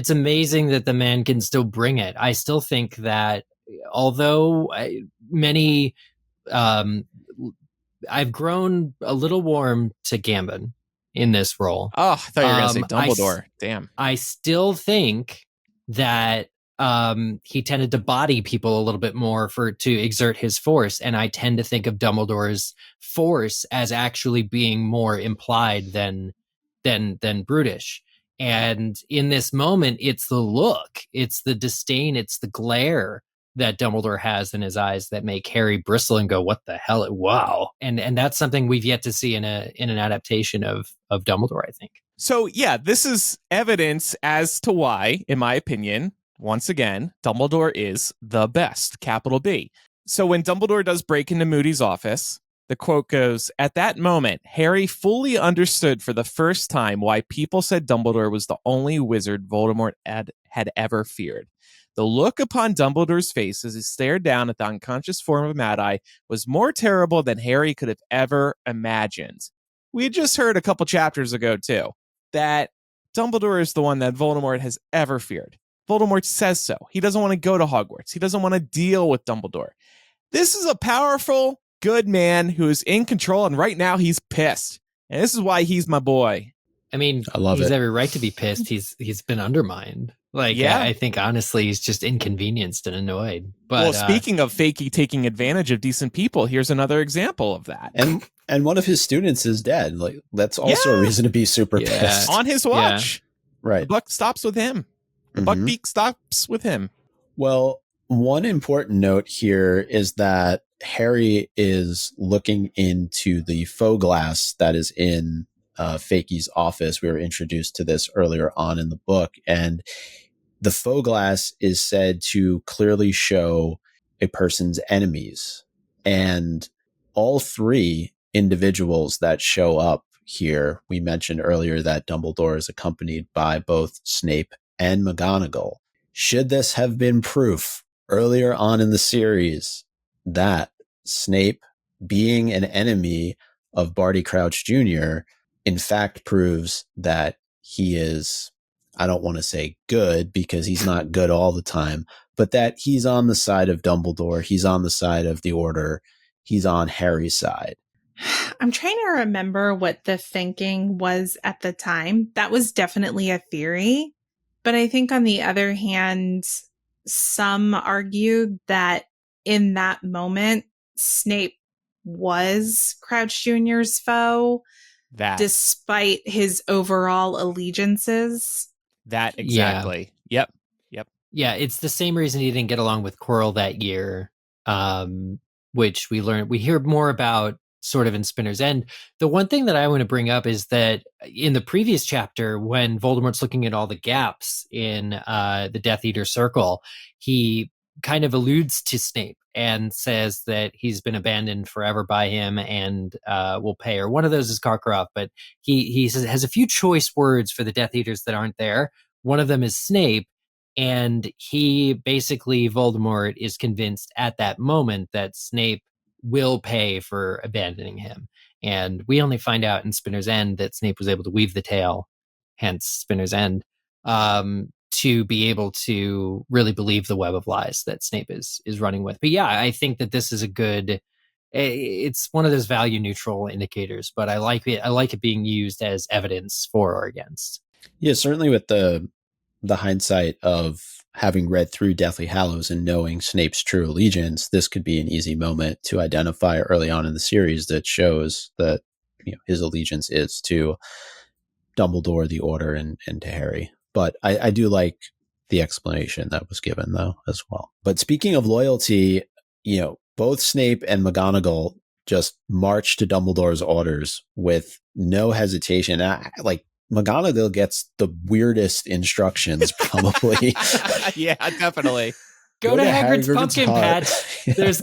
amazing that the man can still bring it. I still think that although I've grown a little warm to Gambon in this role. Oh, I thought you were going to say Dumbledore. Damn. I still think that he tended to body people a little bit more to exert his force. And I tend to think of Dumbledore's force as actually being more implied than brutish. And in this moment, it's the look, it's the disdain, it's the glare that Dumbledore has in his eyes that make Harry bristle and go, what the hell? Wow. And that's something we've yet to see in an adaptation of Dumbledore, I think. So yeah, this is evidence as to why, in my opinion, once again, Dumbledore is the best, capital B. So when Dumbledore does break into Moody's office, the quote goes, "At that moment, Harry fully understood for the first time why people said Dumbledore was the only wizard Voldemort had ever feared. The look upon Dumbledore's face as he stared down at the unconscious form of Mad Eye was more terrible than Harry could have ever imagined." We had just heard a couple chapters ago, too, that Dumbledore is the one that Voldemort has ever feared. Voldemort says so. He doesn't want to go to Hogwarts. He doesn't want to deal with Dumbledore. This is a powerful, good man who is in control, and right now he's pissed. And this is why he's my boy. I mean, I love he's it. every right to be pissed. He's been undermined. I think honestly, he's just inconvenienced and annoyed. But well, speaking of Fakey taking advantage of decent people, here's another example of that. And one of his students is dead. Like, that's also a reason to be super pissed. On his watch. Right. The buck stops with him. The buckbeak stops with him. Well, one important note here is that Harry is looking into the faux glass that is in Fakey's office. We were introduced to this earlier on in the book, and the faux glass is said to clearly show a person's enemies. And all three individuals that show up here, we mentioned earlier that Dumbledore is accompanied by both Snape and McGonagall. Should this have been proof earlier on in the series that Snape, being an enemy of Barty Crouch Jr., in fact proves that he is, I don't want to say good because he's not good all the time, but that he's on the side of Dumbledore, he's on the side of the Order, he's on Harry's side. I'm trying to remember what the thinking was at the time. That was definitely a theory. But I think on the other hand, some argued that in that moment, Snape was Crouch Jr.'s foe, despite his overall allegiances. That exactly. Yeah. Yep. Yeah, it's the same reason he didn't get along with Quirrell that year, which we hear more about sort of in Spinner's End. The one thing that I want to bring up is that in the previous chapter, when Voldemort's looking at all the gaps in the Death Eater circle, he kind of alludes to Snape and says that he's been abandoned forever by him and will pay her. One of those is Karkaroff, but he says, has a few choice words for the Death Eaters that aren't there. One of them is Snape, and he basically, Voldemort is convinced at that moment that Snape will pay for abandoning him. And we only find out in Spinner's End that Snape was able to weave the tale, hence Spinner's End, to be able to really believe the web of lies that Snape is running with. But yeah, I think that this is a good, it's one of those value neutral indicators, but I like it being used as evidence for or against. Yeah, certainly with the hindsight of having read through Deathly Hallows and knowing Snape's true allegiance, this could be an easy moment to identify early on in the series that shows that, you know, his allegiance is to Dumbledore, the Order, and to Harry. But I do like the explanation that was given, though, as well. But speaking of loyalty, you know, both Snape and McGonagall just march to Dumbledore's orders with no hesitation. Like, McGonagall gets the weirdest instructions, probably. Yeah, definitely. Go to Hagrid's pumpkin patch. There's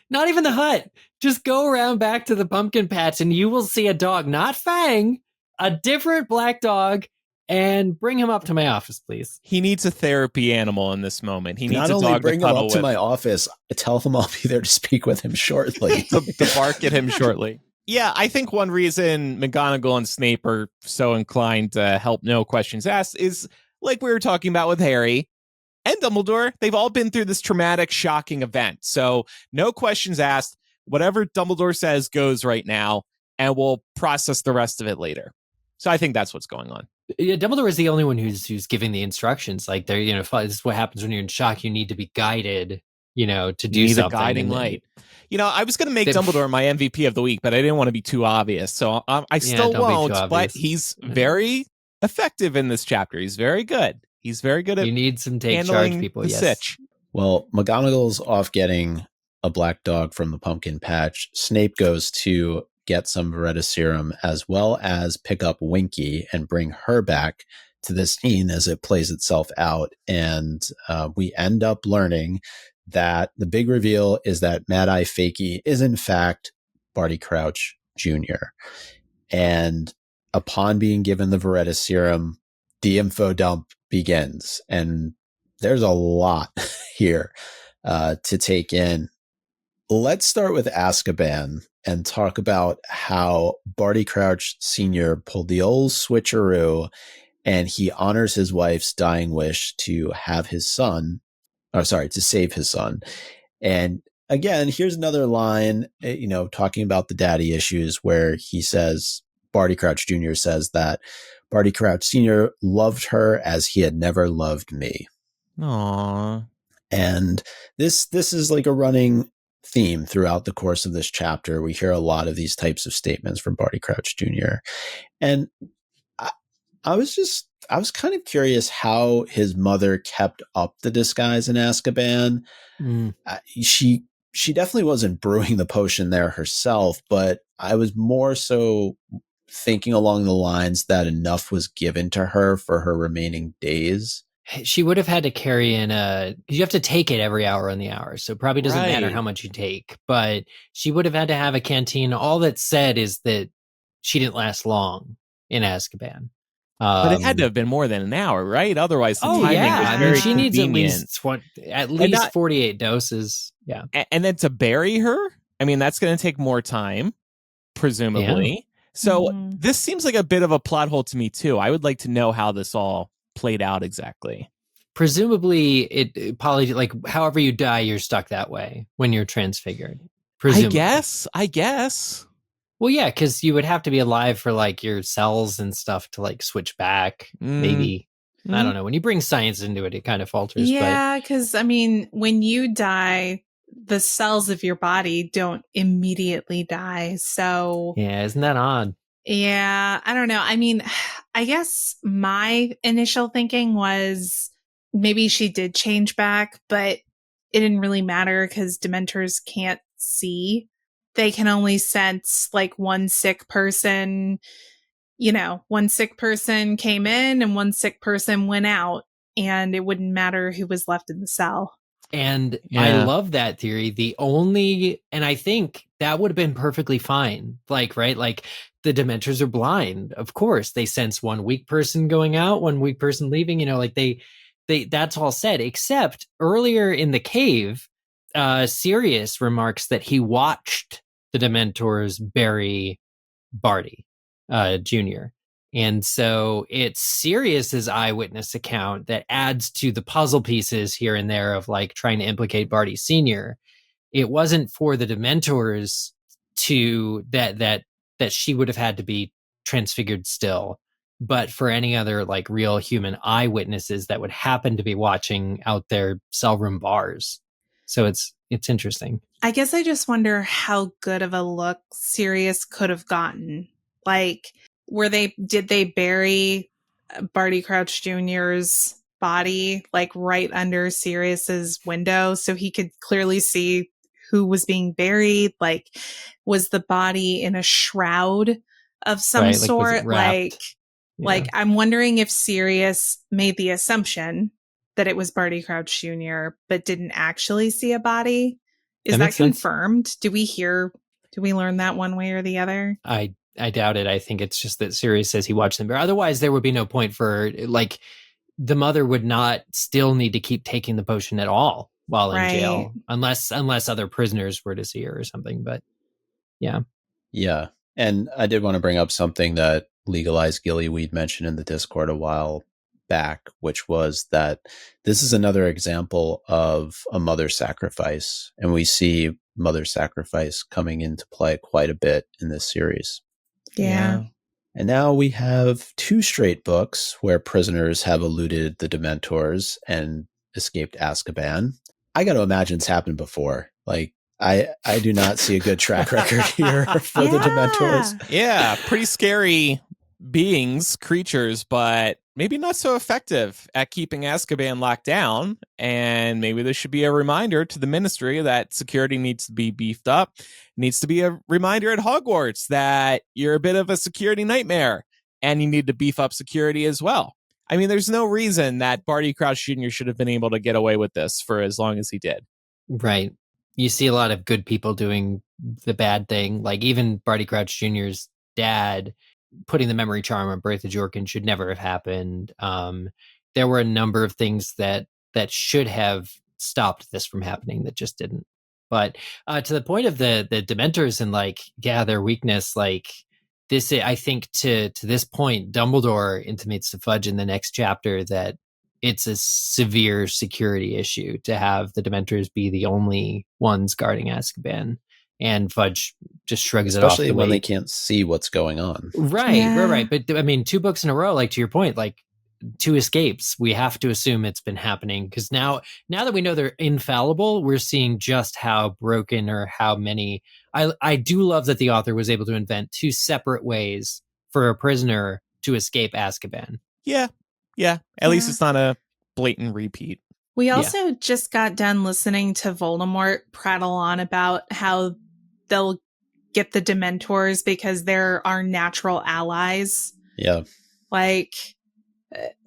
not even the hut. Just go around back to the pumpkin patch and you will see a dog, not Fang, a different black dog, and bring him up to my office, please. He needs a therapy animal in this moment. He needs not a only dog bring to him cuddle up to with. my office, tell him I'll be there to speak with him shortly. to bark at him shortly. Yeah, I think one reason McGonagall and Snape are so inclined to help no questions asked is, like we were talking about with Harry and Dumbledore, they've all been through this traumatic, shocking event. So no questions asked. Whatever Dumbledore says goes right now, and we'll process the rest of it later. So I think that's what's going on. Yeah, Dumbledore is the only one who's giving the instructions. Like, they're, you know, this is what happens when you're in shock. You need to be guided, you know, to do something. A guiding light. You know, I was going to make Dumbledore my MVP of the week, but I didn't want to be too obvious. So I still won't, but he's very effective in this chapter. He's very good. He's very good at you need some take charge people. Yes. Sitch. Well, McGonagall's off getting a black dog from the pumpkin patch. Snape goes to get some Veritaserum as well as pick up Winky and bring her back to the scene as it plays itself out. And we end up learning that the big reveal is that Mad-Eye Fakey is in fact Barty Crouch Jr. And upon being given the Veritaserum, the info dump begins. And there's a lot here to take in. Let's start with Azkaban and talk about how Barty Crouch Sr. pulled the old switcheroo, and he honors his wife's dying wish to have his son, to save his son. And again, here's another line, you know, talking about the daddy issues, where he says, Barty Crouch Jr. says that Barty Crouch Sr. loved her as he had never loved me. Aww. And this is like a running theme throughout the course of this chapter. We hear a lot of these types of statements from Barty Crouch Jr. And I was kind of curious how his mother kept up the disguise in Azkaban. She definitely wasn't brewing the potion there herself, but I was more so thinking along the lines that enough was given to her for her remaining days. She would have had to carry in you have to take it every hour on the hour. So it probably doesn't matter how much you take, but she would have had to have a canteen. All that said is that she didn't last long in Azkaban. But it had to have been more than an hour, right? Otherwise, the timing was very she needs at least 48 doses. Yeah. And then to bury her, I mean, that's going to take more time, presumably. Yeah. So this seems like a bit of a plot hole to me, too. I would like to know how this all played out exactly. Presumably, it probably, like, however you die, you're stuck that way when you're transfigured. Presumably. I guess. Well, yeah, because you would have to be alive for, like, your cells and stuff to, like, switch back. Maybe. I don't know. When you bring science into it, it kind of falters. Yeah, because, I mean, when you die, the cells of your body don't immediately die. So yeah, isn't that odd? Yeah, I don't know. I mean, I guess my initial thinking was maybe she did change back, but it didn't really matter because Dementors can't see. They can only sense like one sick person, you know, one sick person came in and one sick person went out, and it wouldn't matter who was left in the cell. And Yeah. I love that theory. And I think that would have been perfectly fine. Like, right? Like the Dementors are blind. Of course, they sense one weak person going out, one weak person leaving, like they that's all said, except earlier in the cave, Sirius remarks that he watched the Dementors bury Barty, Jr. And so it's Sirius's eyewitness account that adds to the puzzle pieces here and there of like trying to implicate Barty Sr. It wasn't for the Dementors to that she would have had to be transfigured still, but for any other like real human eyewitnesses that would happen to be watching out their cell room bars. So it's interesting. I guess I just wonder how good of a look Sirius could have gotten. Like, did they bury Barty Crouch Jr.'s body like right under Sirius's window so he could clearly see who was being buried? Like, was the body in a shroud of some Right, like, was it sort? wrapped? Like I'm wondering if Sirius made the assumption that it was Barty Crouch Jr., but didn't actually see a body. Is that confirmed? Sense. Do we learn that one way or the other? I doubt it. I think it's just that Sirius says he watched them. But otherwise, there would be no point for, like, the mother would not still need to keep taking the potion at all while in jail, unless other prisoners were to see her or something. But yeah. Yeah. And I did want to bring up something that Legalized Gillyweed mentioned in the Discord a while back, which was that this is another example of a mother sacrifice. And we see mother sacrifice coming into play quite a bit in this series. Yeah. And now we have 2 straight books where prisoners have eluded the Dementors and escaped Azkaban. I got to imagine it's happened before. Like, I do not see a good track record here for the Dementors. Yeah, pretty scary beings, creatures, but maybe not so effective at keeping Azkaban locked down. And maybe this should be a reminder to the Ministry that security needs to be beefed up. Needs to be a reminder at Hogwarts that you're a bit of a security nightmare and you need to beef up security as well. I mean, there's no reason that Barty Crouch Jr. should have been able to get away with this for as long as he did. Right. You see a lot of good people doing the bad thing. Like even Barty Crouch Jr.'s dad putting the memory charm on Bertha Jorkin should never have happened. There were a number of things that should have stopped this from happening that just didn't. But to the point of the Dementors and like, yeah, their weakness, like this, I think to this point, Dumbledore intimates to Fudge in the next chapter that it's a severe security issue to have the Dementors be the only ones guarding Azkaban. And Fudge just shrugs it off. Especially when they can't see what's going on. Right. But I mean, 2 books in a row, like to your point, like 2 escapes, we have to assume it's been happening. Because now that we know they're infallible, we're seeing just how broken or how many. I do love that the author was able to invent 2 separate ways for a prisoner to escape Azkaban. Yeah. At least it's not a blatant repeat. We also just got done listening to Voldemort prattle on about how they'll get the Dementors because they're our natural allies. Yeah. Like,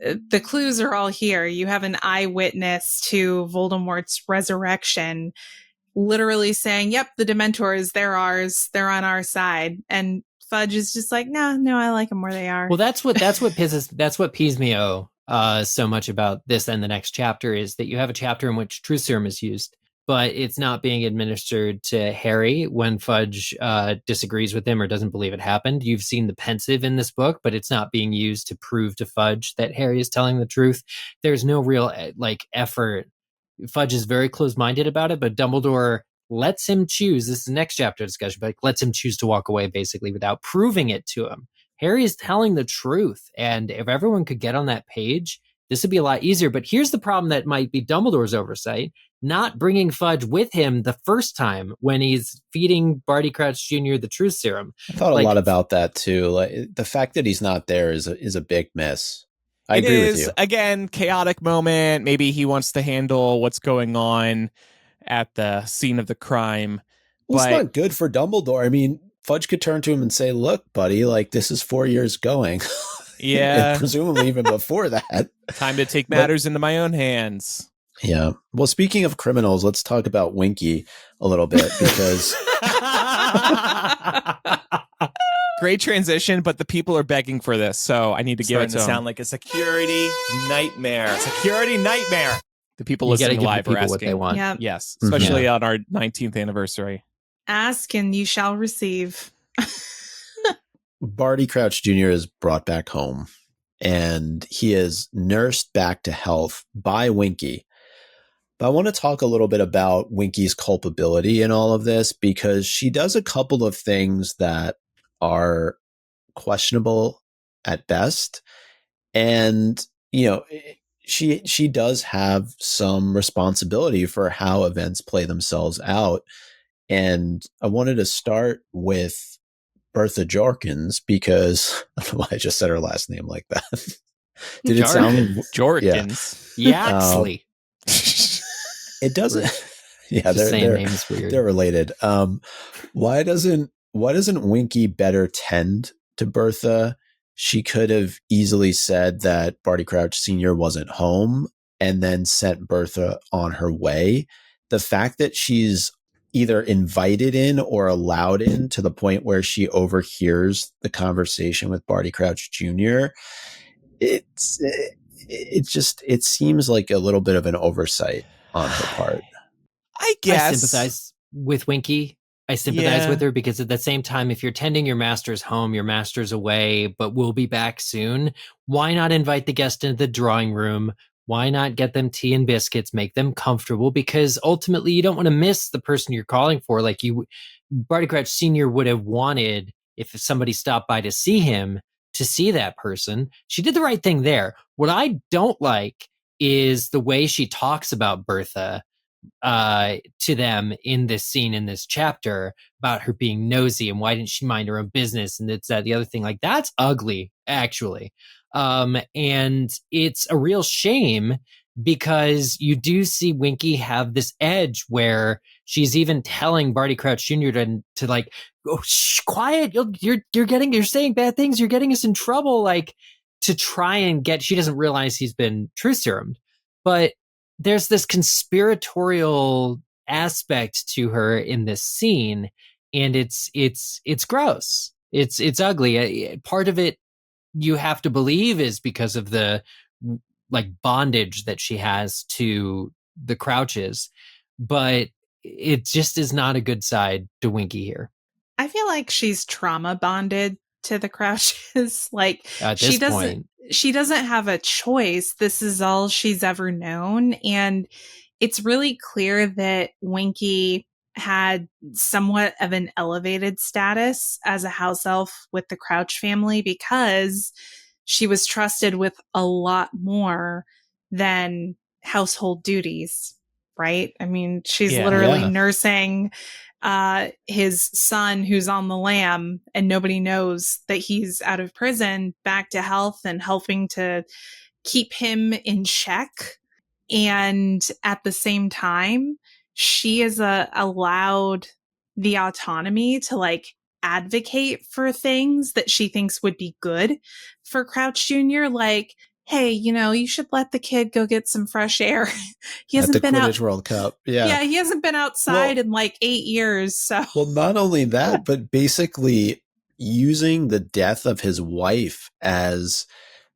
the clues are all here. You have an eyewitness to Voldemort's resurrection literally saying, yep, the Dementors, they're ours. They're on our side. And Fudge is just like, no, I like them where they are. Well, that's what pees me so much about this and the next chapter is that you have a chapter in which truth serum is used, but it's not being administered to Harry when Fudge disagrees with him or doesn't believe it happened. You've seen the pensive in this book, but it's not being used to prove to Fudge that Harry is telling the truth. There's no real effort. Fudge is very close-minded about it, but Dumbledore lets him choose. This is the next chapter discussion, but lets him choose to walk away basically without proving it to him. Harry is telling the truth. And if everyone could get on that page, this would be a lot easier. But here's the problem that might be Dumbledore's oversight, not bringing Fudge with him the first time when he's feeding Barty Crouch Jr. the truth serum. I thought a lot about that too. Like the fact that he's not there is a big miss. I agree with you. Again, chaotic moment. Maybe he wants to handle what's going on at the scene of the crime. Well, it's not good for Dumbledore. I mean, Fudge could turn to him and say, look, buddy, like this is 4 years going. Yeah. And presumably even before that. Time to take matters into my own hands. Yeah. Well, speaking of criminals, let's talk about Winky a little bit because Great transition, but the people are begging for this, so I need to give it to sound like a security nightmare. Security nightmare. the people You got to listening give the live are people what they asking. want. Yep. Yes, Mhm. especially on our 19th anniversary. Ask and you shall receive. Barty Crouch Jr. is brought back home and he is nursed back to health by Winky. But I want to talk a little bit about Winky's culpability in all of this because she does a couple of things that are questionable at best. And, you know, she does have some responsibility for how events play themselves out. And I wanted to start with Bertha Jorkins because I don't know why I just said her last name like that. Did it sound Jorkins. Yaxley. It doesn't. Yeah, Just saying they're names weird. they're related. Why doesn't Winky better tend to Bertha? She could have easily said that Barty Crouch Sr. wasn't home and then sent Bertha on her way. The fact that she's either invited in or allowed in to the point where she overhears the conversation with Barty Crouch Jr., it seems like a little bit of an oversight on her part. I guess. I sympathize with Winky. I sympathize Yeah. with her because at the same time, if you're tending your master's home, your master's away, but we'll be back soon, why not invite the guest into the drawing room? Why not get them tea and biscuits, make them comfortable? Because ultimately, you don't want to miss the person you're calling for. Like Barty Crouch Sr. would have wanted, if somebody stopped by to see him, to see that person. She did the right thing there. What I don't like is the way she talks about Bertha to them in this scene, in this chapter, about her being nosy and why didn't she mind her own business and it's that the other thing. Like, that's ugly, actually. And it's a real shame because you do see Winky have this edge where she's even telling Barty Crouch Jr. to like, oh, shh, quiet, you're saying bad things, you're getting us in trouble, like, to try and get, she doesn't realize he's been truth serumed. But there's this conspiratorial aspect to her in this scene, and it's gross. It's ugly. Part of it you have to believe is because of the like bondage that she has to the Crouches, but it just is not a good side to Winky here. I feel like she's trauma bonded to the Crouches. Like, At she this point, she doesn't have a choice. This is all she's ever known. And it's really clear that Winky had somewhat of an elevated status as a house elf with the Crouch family because she was trusted with a lot more than household duties, right? I mean, she's Yeah. literally Yeah. nursing his son who's on the lam and nobody knows that he's out of prison back to health and helping to keep him in check. And at the same time, she is allowed the autonomy to like advocate for things that she thinks would be good for Crouch Jr. Like, hey, you should let the kid go get some fresh air. He At hasn't the been Quidditch out. World Cup. Yeah, he hasn't been outside in like 8 years. So, Well, not only that, but basically using the death of his wife as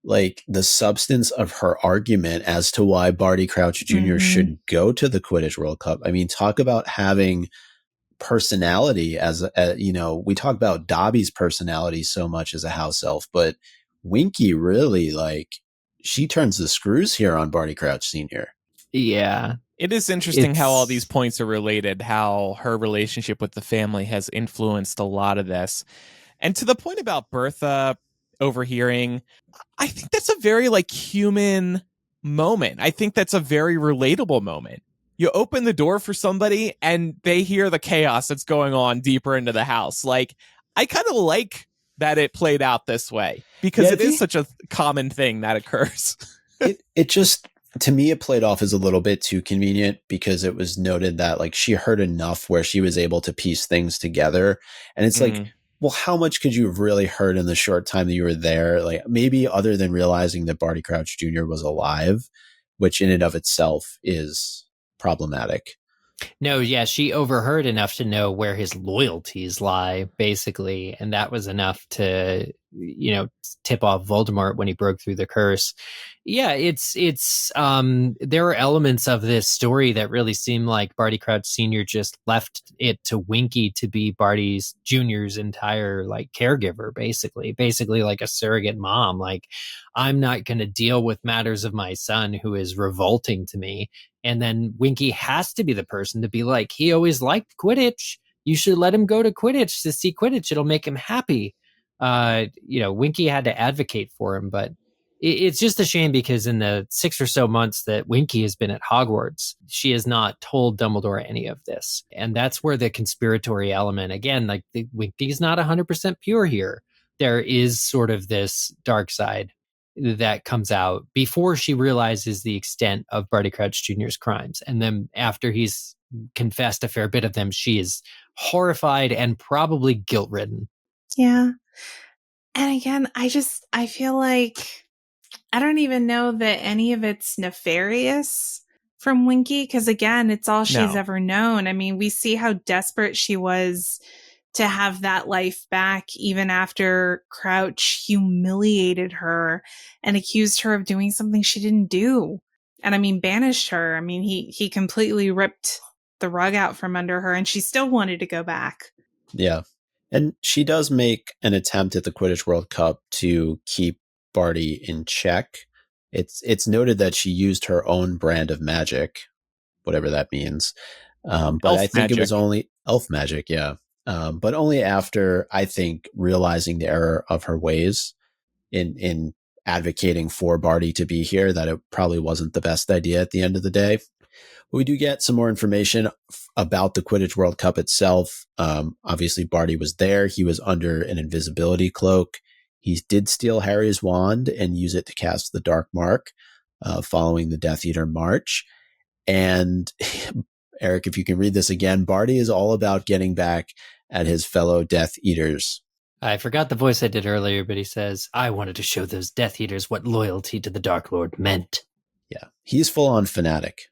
like the substance of her argument as to why Barty Crouch junior Mhm. should go to the Quidditch World Cup. I mean, talk about having personality as we talk about Dobby's personality so much as a house elf, but Winky really, like, she turns the screws here on Barty Crouch Sr. yeah. It is interesting how all It's- these points are related, how her relationship with the family has influenced a lot of this. And to the point about Bertha overhearing, I think that's a very like human moment. I think that's a very relatable moment. You open the door for somebody and they hear the chaos that's going on deeper into the house. Like, I kind of like that it played out this way because Yeah, I it is think- such a common thing that occurs. It just, to me, it played off as a little bit too convenient because it was noted that like she heard enough where she was able to piece things together. And it's like, well, how much could you have really heard in the short time that you were there? Like, maybe other than realizing that Barty Crouch Jr. was alive, which in and of itself is problematic. No, yeah, she overheard enough to know where his loyalties lie, basically, and that was enough to, tip off Voldemort when he broke through the curse. Yeah, it's there are elements of this story that really seem like Barty Crouch Sr. just left it to Winky to be Barty Jr.'s entire caregiver, basically like a surrogate mom. Like, I'm not going to deal with matters of my son who is revolting to me. And then Winky has to be the person to be like, he always liked Quidditch. You should let him go to Quidditch to see Quidditch. It'll make him happy. Winky had to advocate for him, but it's just a shame because in the 6 or so months that Winky has been at Hogwarts, she has not told Dumbledore any of this. And that's where the conspiratory element, again, Winky's not 100% pure here. There is sort of this dark side that comes out before she realizes the extent of Barty Crouch Jr.'s crimes. And then after he's confessed a fair bit of them, she is horrified and probably guilt-ridden. Yeah. And again, I feel like I don't even know that any of it's nefarious from Winky, because again, it's all she's ever known. I mean, we see how desperate she was to have that life back, even after Crouch humiliated her and accused her of doing something she didn't do. And I mean, banished her. I mean, he completely ripped the rug out from under her, and she still wanted to go back. Yeah. And she does make an attempt at the Quidditch World Cup to keep Barty in check. It's noted that she used her own brand of magic, whatever that means. But I think it was only elf magic, yeah. But only after, I think, realizing the error of her ways in advocating for Barty to be here, that it probably wasn't the best idea at the end of the day. But we do get some more information about the Quidditch World Cup itself. Obviously, Barty was there. He was under an invisibility cloak. He did steal Harry's wand and use it to cast the Dark Mark following the Death Eater March. And Eric, if you can read this again, Barty is all about getting back at his fellow Death Eaters. I forgot the voice I did earlier, but he says, I wanted to show those Death Eaters what loyalty to the Dark Lord meant. Yeah, he's full on fanatic.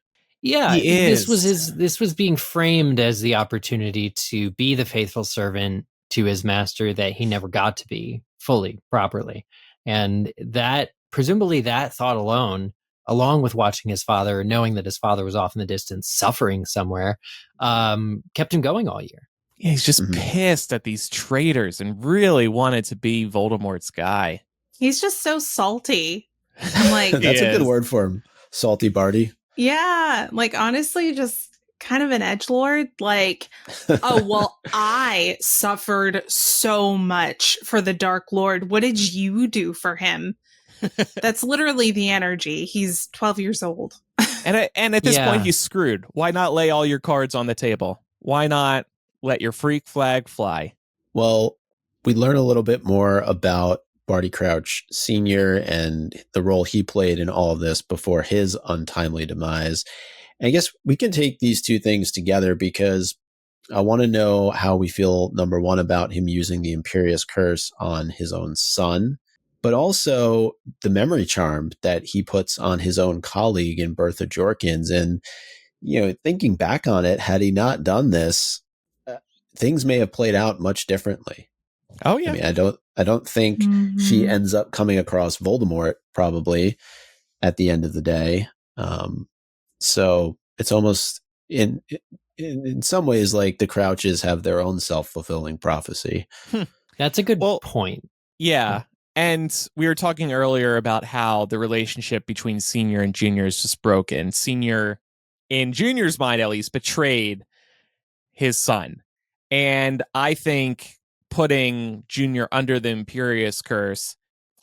Yeah, this was being framed as the opportunity to be the faithful servant to his master that he never got to be fully, properly. And that, presumably that thought alone, along with watching his father, knowing that his father was off in the distance, suffering somewhere, kept him going all year. Yeah, he's just pissed at these traitors and really wanted to be Voldemort's guy. He's just so salty. I'm like, that's a good word for him. Salty Barty. Yeah, honestly, just kind of an edgelord. Oh, well, I suffered so much for the Dark Lord. What did you do for him? That's literally the energy. He's 12 years old. And at this point, he's screwed. Why not lay all your cards on the table? Why not let your freak flag fly? Well, we learn a little bit more about Barty Crouch Sr. and the role he played in all of this before his untimely demise. And I guess we can take these two things together because I want to know how we feel, number one, about him using the Imperious Curse on his own son, but also the memory charm that he puts on his own colleague in Bertha Jorkins. And, thinking back on it, had he not done this, things may have played out much differently. Oh yeah. I mean, I don't think she ends up coming across Voldemort probably at the end of the day. So it's almost in some ways like the Crouches have their own self-fulfilling prophecy. That's a good point. Yeah. And we were talking earlier about how the relationship between Senior and Junior is just broken. Senior, in Junior's mind at least, betrayed his son. And I think putting Junior under the Imperious Curse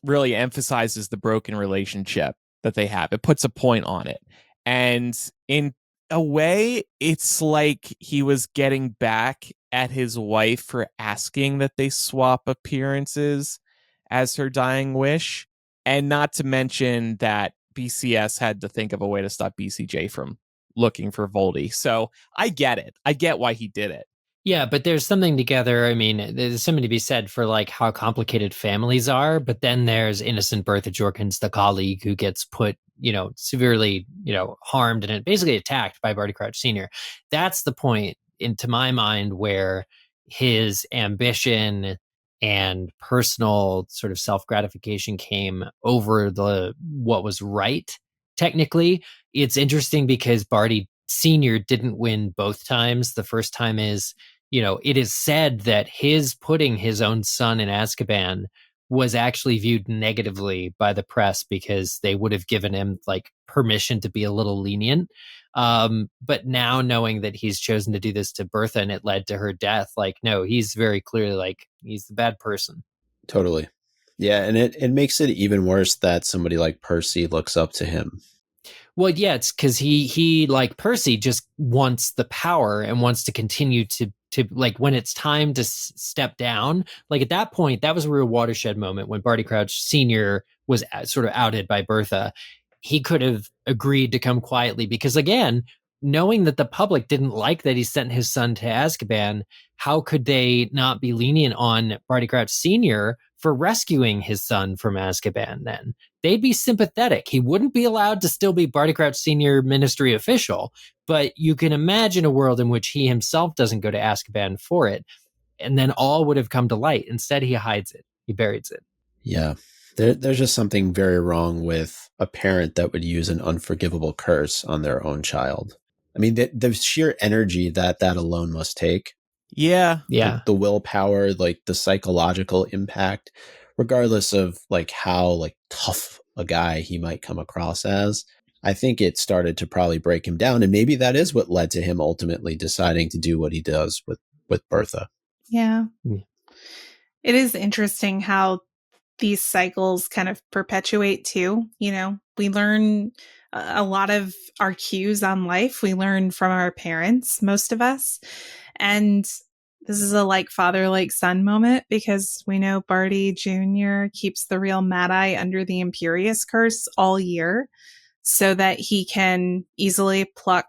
really emphasizes the broken relationship that they have. It puts a point on it. And in a way, it's like he was getting back at his wife for asking that they swap appearances as her dying wish. And not to mention that BCS had to think of a way to stop BCJ from looking for Voldy. So I get it. I get why he did it. Yeah, but there's something together. I mean, there's something to be said for how complicated families are, but then there's innocent Bertha Jorkins, the colleague who gets put severely, harmed and basically attacked by Barty Crouch Sr. That's the point, into my mind, where his ambition and personal sort of self-gratification came over what was right. Technically, it's interesting because Barty Sr. didn't win both times. The first time is, it is said that his putting his own son in Azkaban was actually viewed negatively by the press because they would have given him like permission to be a little lenient. But now knowing that he's chosen to do this to Bertha and it led to her death, like, no, he's very clearly like, he's the bad person. Totally. Yeah. And it makes it even worse that somebody like Percy looks up to him. Well, yeah, it's because he like Percy just wants the power and wants to continue to like, when it's time to step down, like at that point, that was a real watershed moment when Barty Crouch Sr. was sort of outed by Bertha. He could have agreed to come quietly because, again, knowing that the public didn't like that he sent his son to Azkaban, how could they not be lenient on Barty Crouch Sr. for rescuing his son from Azkaban then? They'd be sympathetic. He wouldn't be allowed to still be Barty Crouch Sr. ministry official, but you can imagine a world in which he himself doesn't go to Azkaban for it, and then all would have come to light. Instead, he hides it. He buries it. Yeah. There's just something very wrong with a parent that would use an unforgivable curse on their own child. I mean, the sheer energy that alone must take. Yeah. The willpower, like the psychological impact, regardless of like how like tough a guy he might come across as. I think it started to probably break him down. And maybe that is what led to him ultimately deciding to do what he does with Bertha. Yeah. It is interesting how these cycles kind of perpetuate too. We learn a lot of our cues on life. We learn from our parents, most of us. And this is a like father, like son moment because we know Barty Jr. keeps the real Mad Eye under the Imperious curse all year so that he can easily pluck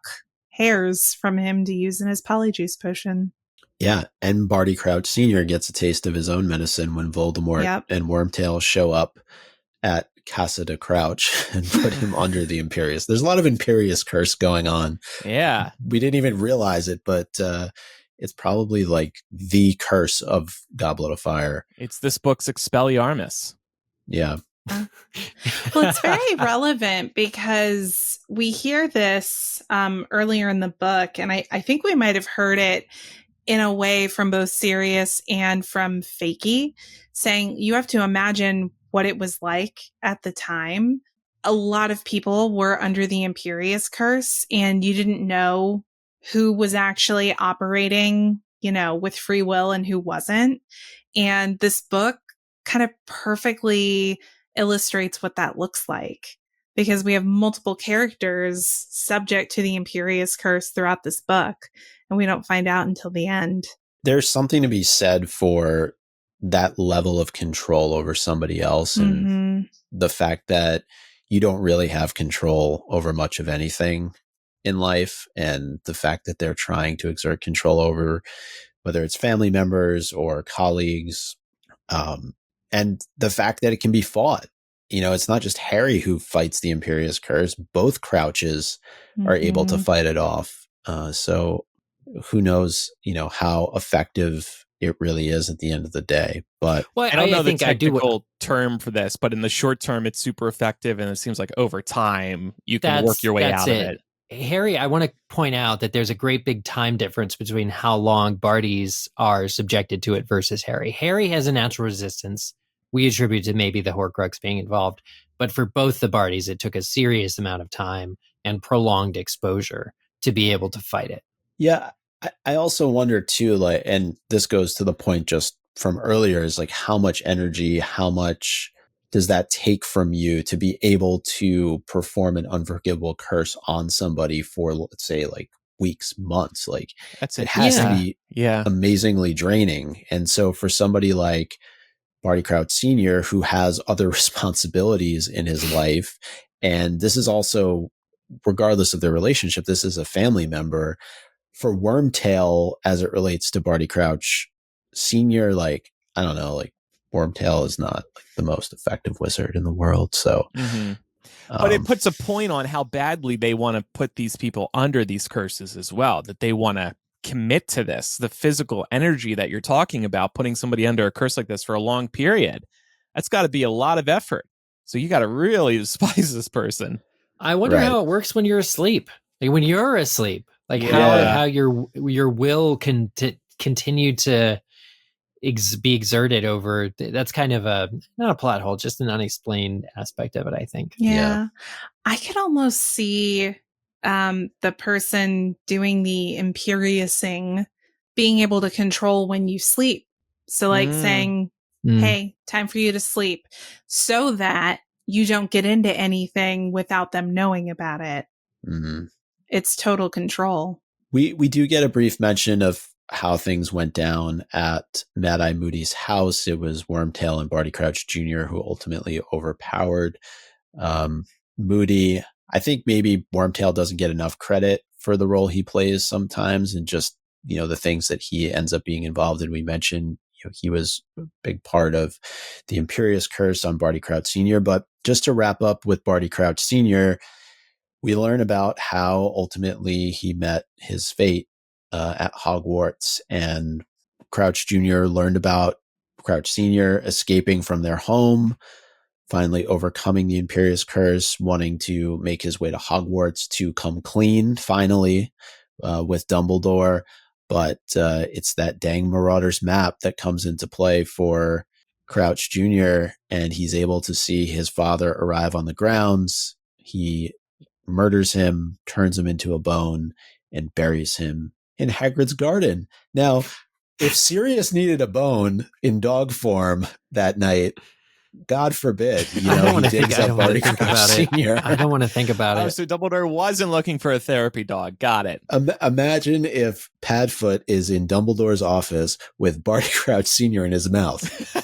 hairs from him to use in his polyjuice potion. Yeah, and Barty Crouch Sr. gets a taste of his own medicine when Voldemort and Wormtail show up at Casa de Crouch and put him under the Imperious. There's a lot of Imperious curse going on. Yeah. We didn't even realize it, but it's probably like the curse of Goblet of Fire. It's this book's Expelliarmus. Yeah. Well, it's very relevant because we hear this earlier in the book, and I think we might have heard it in a way from both Sirius and from Fakey, saying you have to imagine what it was like at the time. A lot of people were under the Imperious curse, and you didn't know who was actually operating, with free will and who wasn't. And this book kind of perfectly illustrates what that looks like because we have multiple characters subject to the Imperious curse throughout this book, and we don't find out until the end. There's something to be said for that level of control over somebody else and the fact that you don't really have control over much of anything in life, and the fact that they're trying to exert control over whether it's family members or colleagues, and the fact that it can be fought. It's not just Harry who fights the Imperious curse. Both Crouches are able to fight it off. So who knows, how effective it really is at the end of the day. But I don't know the technical term for this, but in the short term, it's super effective. And it seems like over time, you can work your way out of it. Harry, I want to point out that there's a great big time difference between how long Bartys are subjected to it versus Harry. Harry has a natural resistance. We attribute to maybe the Horcrux being involved. But for both the Bartys, it took a serious amount of time and prolonged exposure to be able to fight it. Yeah, I also wonder too, and this goes to the point just from earlier, is like how much energy, how much does that take from you to be able to perform an unforgivable curse on somebody for, let's say, like weeks, months? Like it has to be amazingly draining. And so for somebody like Barty Crouch Sr., who has other responsibilities in his life, and this is also, regardless of their relationship, this is a family member. For Wormtail, as it relates to Barty Crouch Sr., like, I don't know, like Wormtail is not like the most effective wizard in the world. So But it puts a point on how badly they want to put these people under these curses as well, that they want to commit to this. The physical energy that you're talking about, putting somebody under a curse like this for a long period, that's got to be a lot of effort. So you got to really despise this person. I wonder how it works when you're asleep. Like when you're asleep, like how your will can continue to be exerted over. That's kind of not a plot hole, just an unexplained aspect of it, I think. Yeah. I could almost see the person doing the imperiousing being able to control when you sleep. So like saying, hey, time for you to sleep, so that you don't get into anything without them knowing about it. Mm-hmm. It's total control. We do get a brief mention of how things went down at Mad-Eye Moody's house. It was Wormtail and Barty Crouch Jr. who ultimately overpowered Moody. I think maybe Wormtail doesn't get enough credit for the role he plays sometimes, and just, the things that he ends up being involved in. We mentioned, he was a big part of the Imperious Curse on Barty Crouch Sr. But just to wrap up with Barty Crouch Sr., we learn about how ultimately he met his fate at Hogwarts, and Crouch Jr. learned about Crouch Sr. escaping from their home, finally overcoming the Imperious Curse, wanting to make his way to Hogwarts to come clean, finally, with Dumbledore. But it's that dang Marauders map that comes into play for Crouch Jr., and he's able to see his father arrive on the grounds. He murders him, turns him into a bone, and buries him in Hagrid's garden. Now, if Sirius needed a bone in dog form that night, God forbid, he digs up Barty Crouch Sr. I don't want to think about it. So Dumbledore wasn't looking for a therapy dog. Got it. Imagine if Padfoot is in Dumbledore's office with Barty Crouch Sr. in his mouth.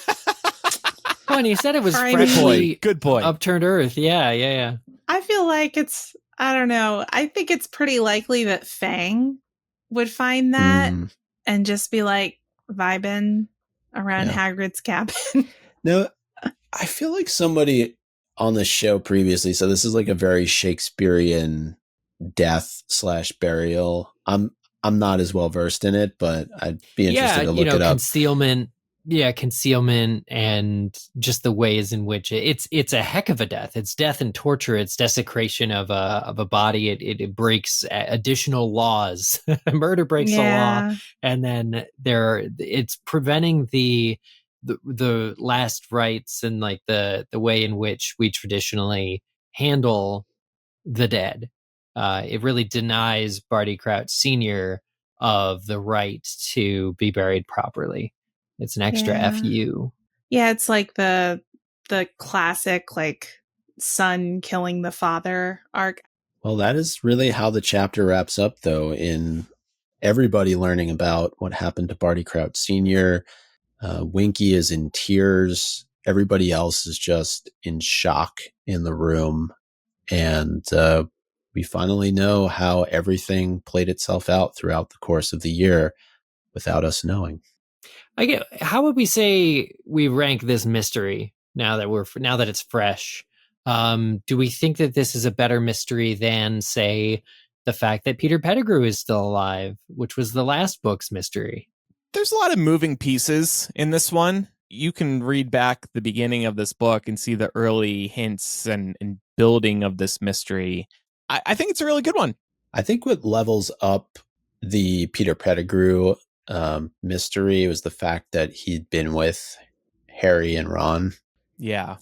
Oh, and he said it was freshly good point. Upturned earth. Yeah. I feel like I don't know. I think it's pretty likely that Fang would find that and just be like vibing around Hagrid's cabin. No, I feel like somebody on the show previously, so this is like a very Shakespearean death/burial. I'm not as well versed in it, but I'd be interested to look it up. Concealment and just the ways in which it's a heck of a death. It's death and torture. It's desecration of a body. It breaks additional laws. Murder breaks the law, and then it's preventing the last rites and like the way in which we traditionally handle the dead. It really denies Barty Crouch Sr. of the right to be buried properly. It's an extra FU. Yeah, it's like the classic like son killing the father arc. Well, that is really how the chapter wraps up, though, in everybody learning about what happened to Barty Crouch Sr. Winky is in tears. Everybody else is just in shock in the room. And we finally know how everything played itself out throughout the course of the year without us knowing. How would we say we rank this mystery now that it's fresh? Do we think that this is a better mystery than, say, the fact that Peter Pettigrew is still alive, which was the last book's mystery? There's a lot of moving pieces in this one. You can read back the beginning of this book and see the early hints and building of this mystery. I think it's a really good one. I think what levels up the Peter Pettigrew mystery was the fact that he'd been with Harry and Ron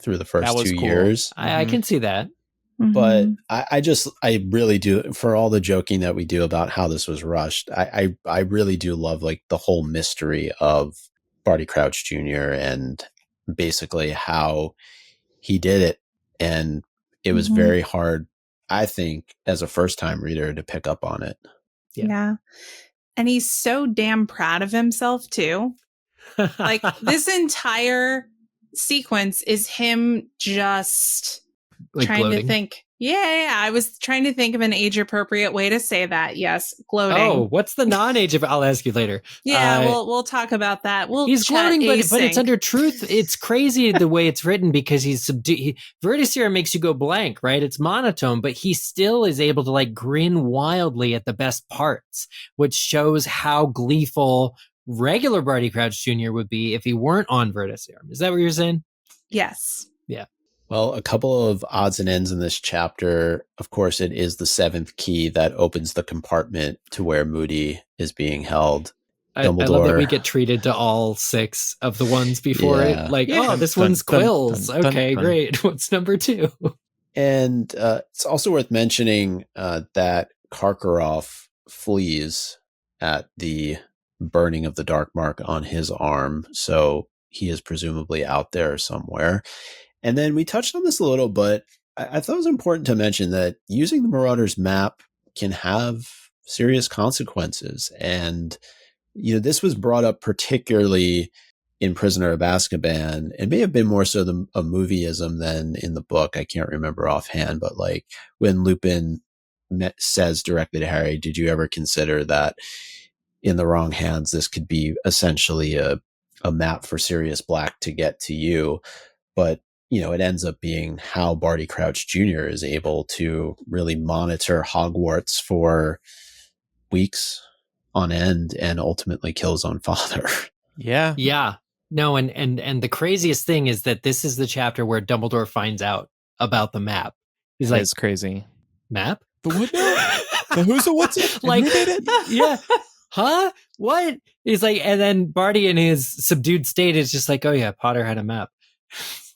through the first 2 years. I can see that. But I really do, for all the joking that we do about how this was rushed, I really do love like the whole mystery of Barty Crouch Jr. and basically how he did it. And it was very hard, I think, as a first-time reader to pick up on it. Yeah. And he's so damn proud of himself, too. Like, this entire sequence is him just... like trying gloating. To think, Yeah, I was trying to think of an age-appropriate way to say that. Yes, gloating. Oh, what's the non-age of? I'll ask you later. Yeah, we'll talk about that. We'll he's chat gloating, but it's async. under truth. It's crazy the way it's written because he's subdued. Veritaserum makes you go blank, right? It's monotone, but he still is able to like grin wildly at the best parts, which shows how gleeful regular Barty Crouch Jr. would be if he weren't on Veritaserum. Is that what you're saying? Yes. Yeah. Well, a couple of odds and ends in this chapter. Of course, it is the seventh key that opens the compartment to where Moody is being held. I love that we get treated to all 6 of the ones before it. Like, oh, this one's Quills. Okay, great. What's number 2? And it's also worth mentioning that Karkaroff flees at the burning of the dark mark on his arm. So he is presumably out there somewhere. And then we touched on this a little, but I thought it was important to mention that using the Marauder's map can have serious consequences. And, you know, this was brought up particularly in Prisoner of Azkaban. It may have been more so a movieism than in the book. I can't remember offhand, but like when Lupin says directly to Harry, did you ever consider that in the wrong hands, this could be essentially a map for Sirius Black to get to you? But you know, it ends up being how Barty Crouch Jr. is able to really monitor Hogwarts for weeks on end and ultimately kill his own father. Yeah. Yeah. No, and the craziest thing is that this is the chapter where Dumbledore finds out about the map. He's like, "It's crazy. Map? But what now? The who's a what's it? Like, who made it? Yeah. Huh? What? He's like, and then Barty in his subdued state is just like, oh yeah, Potter had a map.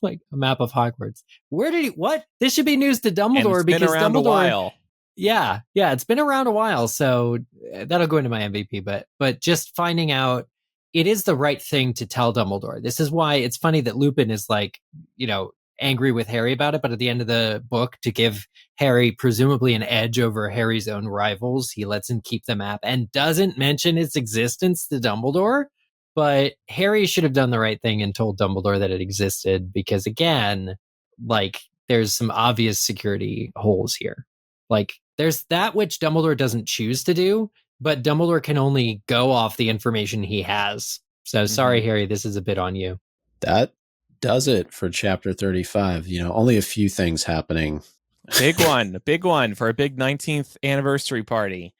Like a map of Hogwarts. Where did he? What? This should be news to Dumbledore and because been around Dumbledore. A while. Yeah, it's been around a while, so that'll go into my MVP. But just finding out, it is the right thing to tell Dumbledore. This is why it's funny that Lupin is like, you know, angry with Harry about it, but at the end of the book, to give Harry presumably an edge over Harry's own rivals, he lets him keep the map and doesn't mention its existence to Dumbledore. But Harry should have done the right thing and told Dumbledore that it existed because, again, like, there's some obvious security holes here. Like, there's that which Dumbledore doesn't choose to do, but Dumbledore can only go off the information he has. So sorry, Harry, this is a bit on you. That does it for chapter 35. You know, only a few things happening. Big one for a big 19th anniversary party.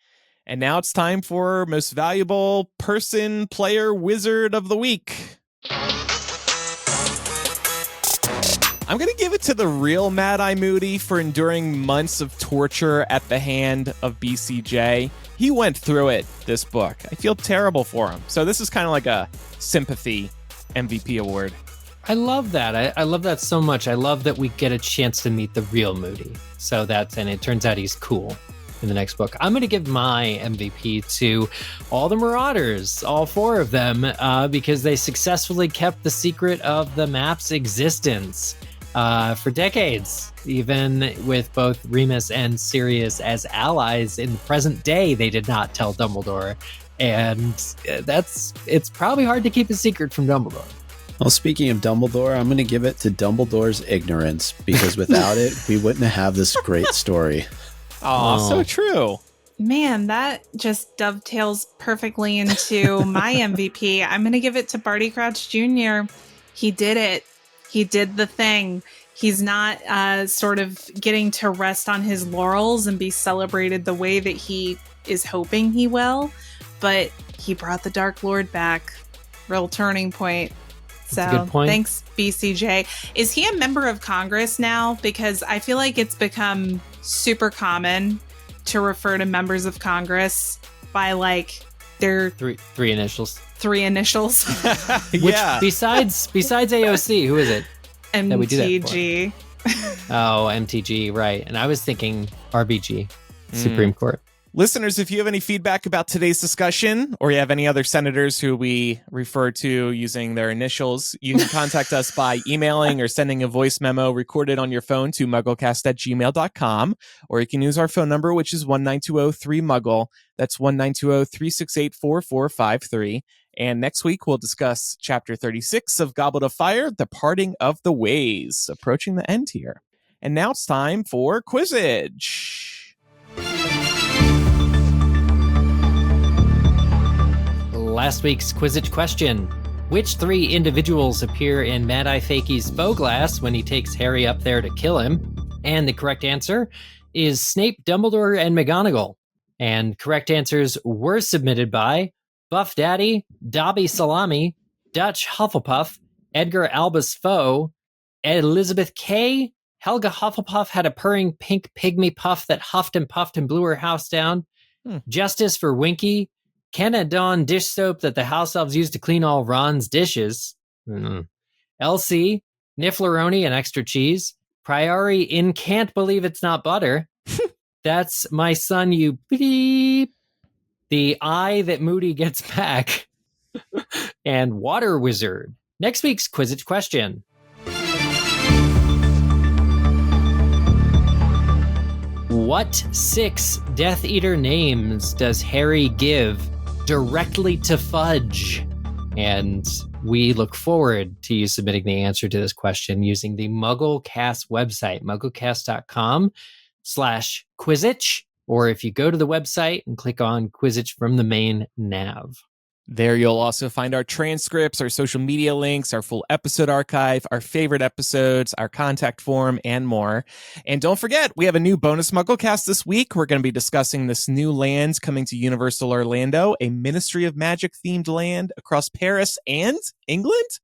And now it's time for most valuable person, player, wizard of the week. I'm going to give it to the real Mad-Eye Moody for enduring months of torture at the hand of BCJ. He went through it, this book. I feel terrible for him. So this is kind of like a sympathy MVP award. I love that. I love that so much. I love that we get a chance to meet the real Moody. So and it turns out he's cool in the next book. I'm going to give my MVP to all the Marauders, all 4 of them, because they successfully kept the secret of the map's existence for decades. Even with both Remus and Sirius as allies in the present day, they did not tell Dumbledore. And it's probably hard to keep a secret from Dumbledore. Well, speaking of Dumbledore, I'm going to give it to Dumbledore's ignorance, because without it, we wouldn't have this great story. Oh, so true. Man, that just dovetails perfectly into my MVP. I'm going to give it to Barty Crouch Jr. He did it. He did the thing. He's not sort of getting to rest on his laurels and be celebrated the way that he is hoping he will, but he brought the Dark Lord back. Real turning point. So thanks, BCJ. Is he a member of Congress now? Because I feel like it's become super common to refer to members of Congress by like their three initials. 3 initials. Yeah. Besides AOC, who is it? MTG. Oh, MTG, right. And I was thinking RBG, Supreme Court. Listeners, if you have any feedback about today's discussion, or you have any other senators who we refer to using their initials, you can contact us by emailing or sending a voice memo recorded on your phone to mugglecast@gmail.com, or you can use our phone number, which is 1-920-3-MUGGLE. That's 1-920-368-4453. And next week, we'll discuss Chapter 36 of Goblet of Fire, The Parting of the Ways, approaching the end here. And now it's time for Quizzage. Last week's Quizzitch question. Which 3 individuals appear in Mad-Eye Fakey's faux glass when he takes Harry up there to kill him? And the correct answer is Snape, Dumbledore, and McGonagall. And correct answers were submitted by Buff Daddy, Dobby Salami, Dutch Hufflepuff, Edgar Albus Foe, Elizabeth K. Helga Hufflepuff had a purring pink pygmy puff that huffed and puffed and blew her house down. Justice for Winky. Kenna Dawn dish soap that the house elves used to clean all Ron's dishes. LC, Niffleroni and extra cheese. Priori in Can't Believe It's Not Butter. That's my son, you beep. The eye that Moody gets back. And Water Wizard. Next week's Quizzitch question. What 6 Death Eater names does Harry give directly to Fudge? And we look forward to you submitting the answer to this question using the MuggleCast website, mugglecast.com/Quizzitch, or if you go to the website and click on Quizzitch from the main nav. There you'll also find our transcripts, our social media links, our full episode archive, our favorite episodes, our contact form, and more. And don't forget, we have a new bonus MuggleCast this week. We're going to be discussing this new land coming to Universal Orlando, a Ministry of Magic themed land across Paris and England.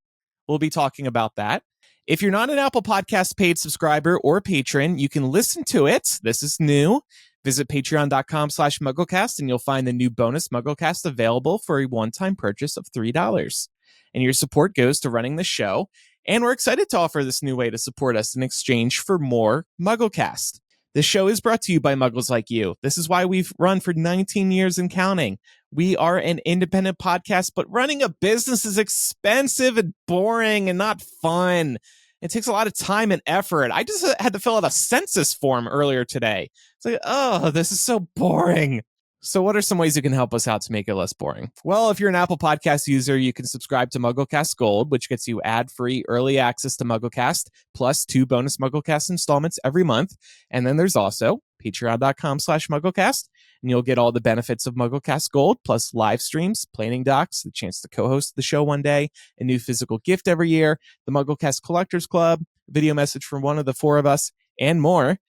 We'll be talking about that. If you're not an Apple Podcast paid subscriber or patron, you can listen to it. This is new. Visit patreon.com/MuggleCast and you'll find the new bonus MuggleCast available for a one-time purchase of $3. And your support goes to running the show. And we're excited to offer this new way to support us in exchange for more MuggleCast. This show is brought to you by Muggles like you. This is why we've run for 19 years and counting. We are an independent podcast, but running a business is expensive and boring and not fun. It takes a lot of time and effort. I just had to fill out a census form earlier today. It's like, oh, this is so boring. So what are some ways you can help us out to make it less boring? Well, if you're an Apple Podcast user, you can subscribe to MuggleCast Gold, which gets you ad-free early access to MuggleCast, plus 2 bonus MuggleCast installments every month. And then there's also patreon.com/MuggleCast, and you'll get all the benefits of MuggleCast Gold, plus live streams, planning docs, the chance to co-host the show one day, a new physical gift every year, the MuggleCast Collectors Club, video message from one of the 4 of us, and more.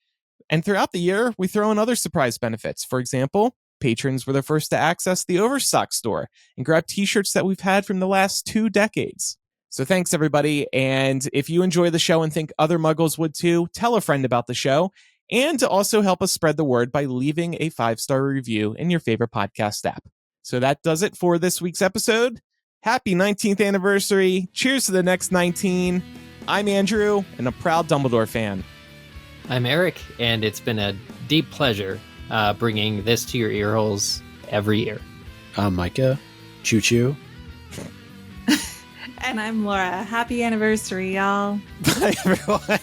And throughout the year, we throw in other surprise benefits. For example, patrons were the first to access the Overstock store and grab t-shirts that we've had from the last 2 decades. So thanks, everybody. And if you enjoy the show and think other Muggles would too, tell a friend about the show. And to also help us spread the word by leaving a 5-star review in your favorite podcast app. So that does it for this week's episode. Happy 19th anniversary. Cheers to the next 19. I'm Andrew, and a proud Dumbledore fan. I'm Eric, and it's been a deep pleasure bringing this to your ear holes every year. I'm Micah. Choo-choo. And I'm Laura. Happy anniversary, y'all. Bye, everyone.